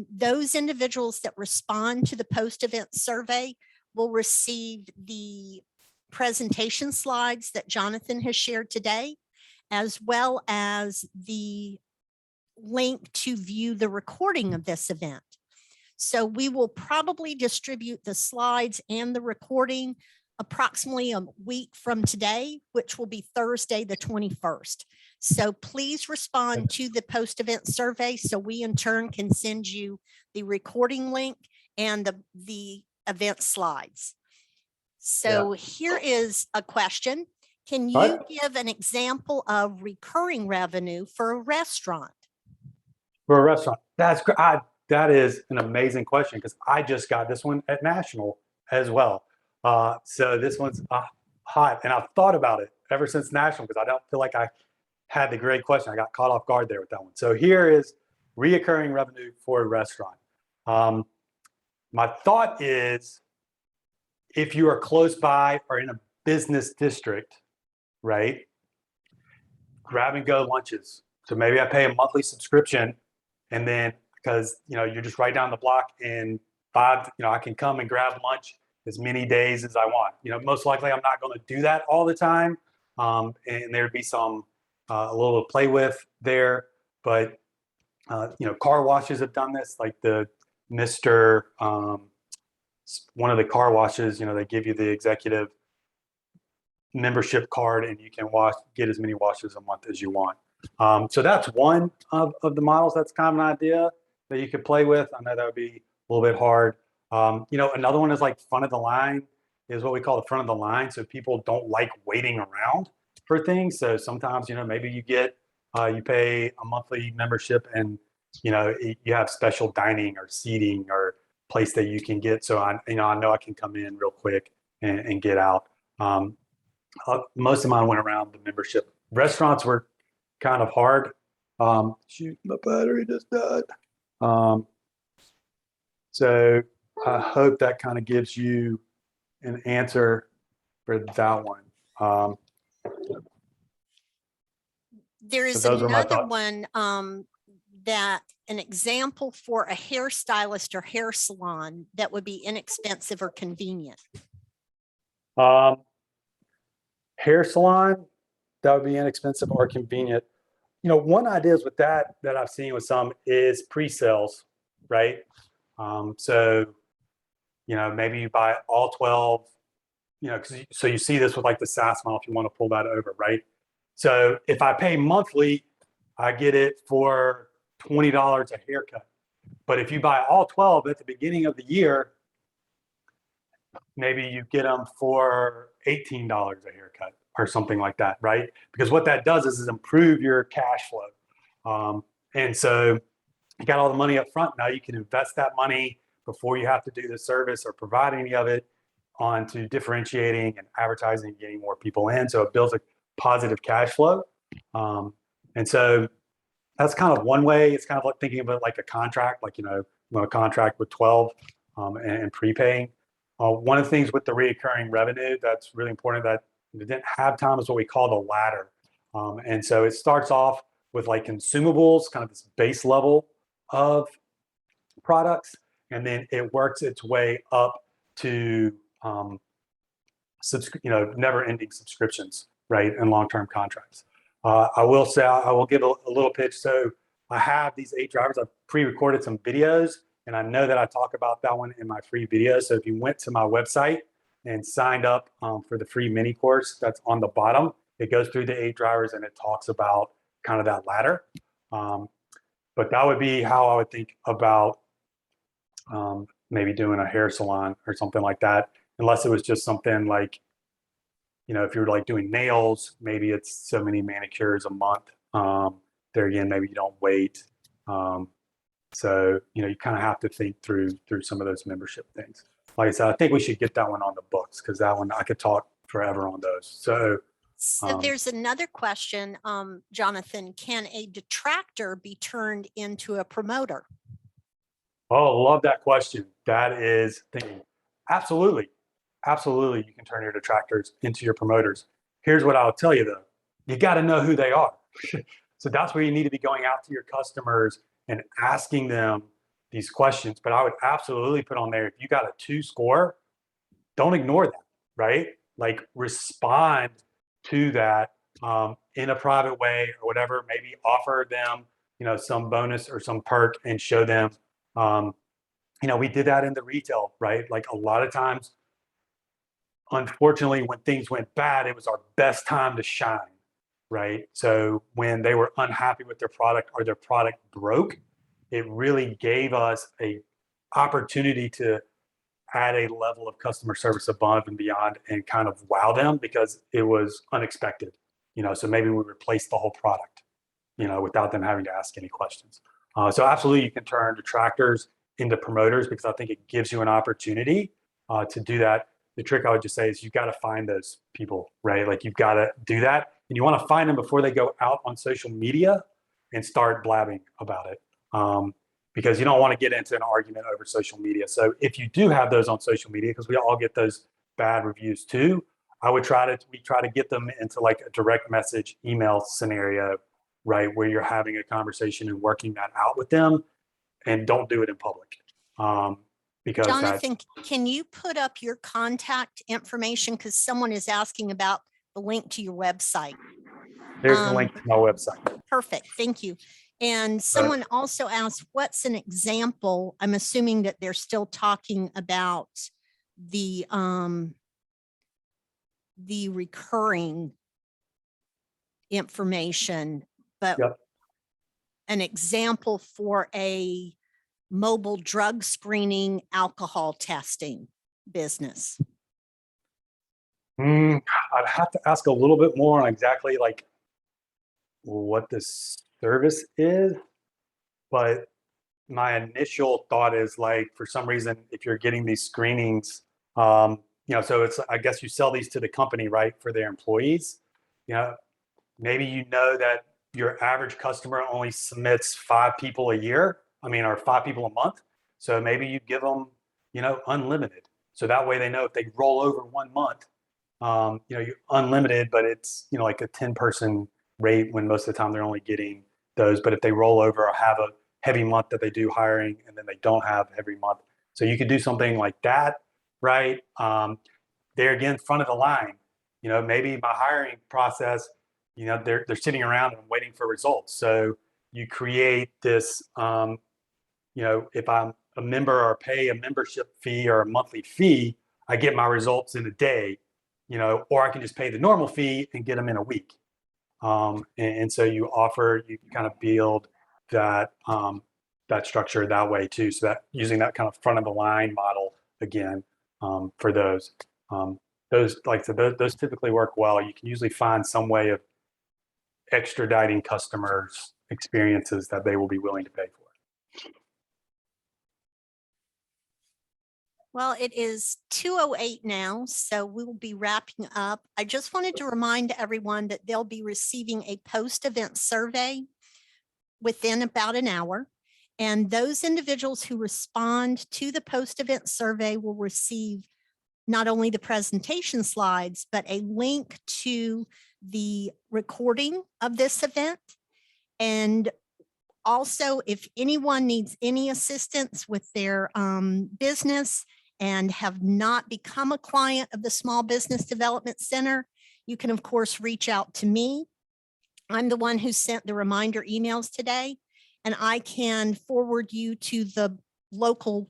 those individuals that respond to the post-event survey will receive the presentation slides that Jonathan has shared today, as well as the link to view the recording of this event. So we will probably distribute the slides and the recording approximately a week from today, which will be Thursday, the 21st. So please respond to the post-event survey so we in turn can send you the recording link and the event slides. So here is a question. Can you give an example of recurring revenue for a restaurant? For a restaurant, that's great. That is an amazing question because I just got this one at National as well. So this one's hot, and I've thought about it ever since National because I don't feel like I had the great question. I got caught off guard there with that one. So here is reoccurring revenue for a restaurant. My thought is if you are close by or in a business district, right, grab and go lunches. So maybe I pay a monthly subscription, and then because you're just right down the block, and I can come and grab lunch as many days as I want. Most likely I'm not going to do that all the time, and there'd be some a little to play with there. But car washes have done this, like the Mr. One of the car washes. They give you the executive membership card, and you can get as many washes a month as you want. So that's one of the models. That's kind of an idea that you could play with. I know that would be a little bit hard. Another one is like front of the line is what we call the front of the line. So people don't like waiting around for things. So sometimes, maybe you pay a monthly membership and, you have special dining or seating or place that you can get. So I know I can come in real quick and get out. Most of mine went around the membership. Restaurants were kind of hard. Shoot, my battery just died. So I hope that kind of gives you an answer for that one. There is another one that an example for a hairstylist or hair salon that would be inexpensive or convenient. Hair salon, that would be inexpensive or convenient. One idea is with that I've seen with some is pre-sales, right? So, maybe you buy all 12, so you see this with like the SaaS model if you want to pull that over, right? So if I pay monthly, I get it for $20 a haircut. But if you buy all 12 at the beginning of the year, maybe you get them for $18 a haircut or something like that, right? Because what that does is improve your cash flow. And so you got all the money up front. Now you can invest that money before you have to do the service or provide any of it onto differentiating and advertising and getting more people in. So it builds a positive cash flow. And so that's kind of one way. It's kind of like thinking of it like a contract, like, a contract with 12 and prepaying. One of the things with the recurring revenue that's really important that we didn't have time is what we call the ladder. And so it starts off with like consumables, kind of this base level of products, and then it works its way up to never-ending subscriptions, right, and long-term contracts. I will say, I will give a little pitch. So I have these 8 drivers. I've pre-recorded some videos, and I know that I talk about that one in my free video. So if you went to my website and signed up for the free mini course that's on the bottom, it goes through the 8 drivers and it talks about kind of that ladder. But that would be how I would think about maybe doing a hair salon or something like that, unless it was just something like, if you're like doing nails, maybe it's so many manicures a month. There again, maybe you don't wait. So, you kind of have to think through some of those membership things. Like I said, I think we should get that one on the books because that one, I could talk forever on those. So there's another question, Jonathan, can a detractor be turned into a promoter? Oh, love that question. That is thinking. Absolutely. Absolutely. You can turn your detractors into your promoters. Here's what I'll tell you though. You got to know who they are. So that's where you need to be going out to your customers and asking them these questions. But I would absolutely put on there, if you got a 2 score, don't ignore that, right? Like respond to that in a private way or whatever. Maybe offer them, some bonus or some perk and show them we did that in the retail, right? Like a lot of times, unfortunately, when things went bad, it was our best time to shine, right? So when they were unhappy with their product or their product broke, it really gave us a opportunity to add a level of customer service above and beyond and kind of wow them because it was unexpected, so maybe we replaced the whole product, without them having to ask any questions. So absolutely you can turn detractors into promoters because I think it gives you an opportunity to do that. The trick I would just say is you've got to find those people, right? Like you've got to do that and you want to find them before they go out on social media and start blabbing about it. Because you don't want to get into an argument over social media. So if you do have those on social media, because we all get those bad reviews too, we try to get them into like a direct message email scenario, right? Where you're having a conversation and working that out with them, and don't do it in public. Because Jonathan, can you put up your contact information? Because someone is asking about the link to your website. There's the link to my website. Perfect, thank you. And someone also asked, what's an example? I'm assuming that they're still talking about the recurring information, but Yep. an example for a mobile drug screening, alcohol testing business. I'd have to ask a little bit more on exactly like what this service is, but my initial thought is like, for some reason, if you're getting these screenings, so it's, I guess you sell these to the company, right, for their employees. Maybe that your average customer only submits 5 people a year. Or 5 people a month. So maybe you give them, unlimited. So that way they know if they roll over 1 month, you're unlimited, but it's, like a 10-person rate when most of the time they're only getting those. But if they roll over or have a heavy month that they do hiring and then they don't have every month. So you could do something like that, right? There again, front of the line, maybe my hiring process, they're sitting around and waiting for results. So you create this, if I'm a member or pay a membership fee or a monthly fee, I get my results in a day, or I can just pay the normal fee and get them in a week. And so you kind of build that that structure that way too. So that using that kind of front of the line model again for those like I said, those typically work well. You can usually find some way of extraditing customers' experiences that they will be willing to pay for. Well, it is 2:08 now, so we will be wrapping up. I just wanted to remind everyone that they'll be receiving a post-event survey within about an hour. And those individuals who respond to the post-event survey will receive not only the presentation slides, but a link to the recording of this event. And also, if anyone needs any assistance with their business and have not become a client of the Small Business Development Center, you can, of course, reach out to me. I'm the one who sent the reminder emails today, and I can forward you to the local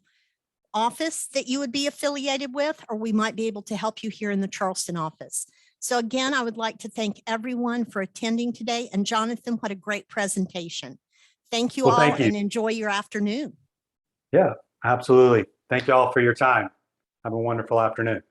office that you would be affiliated with, or we might be able to help you here in the Charleston office. So again, I would like to thank everyone for attending today. And Jonathan, what a great presentation. Thank you all, and enjoy your afternoon. Yeah, absolutely. Thank you all for your time. Have a wonderful afternoon.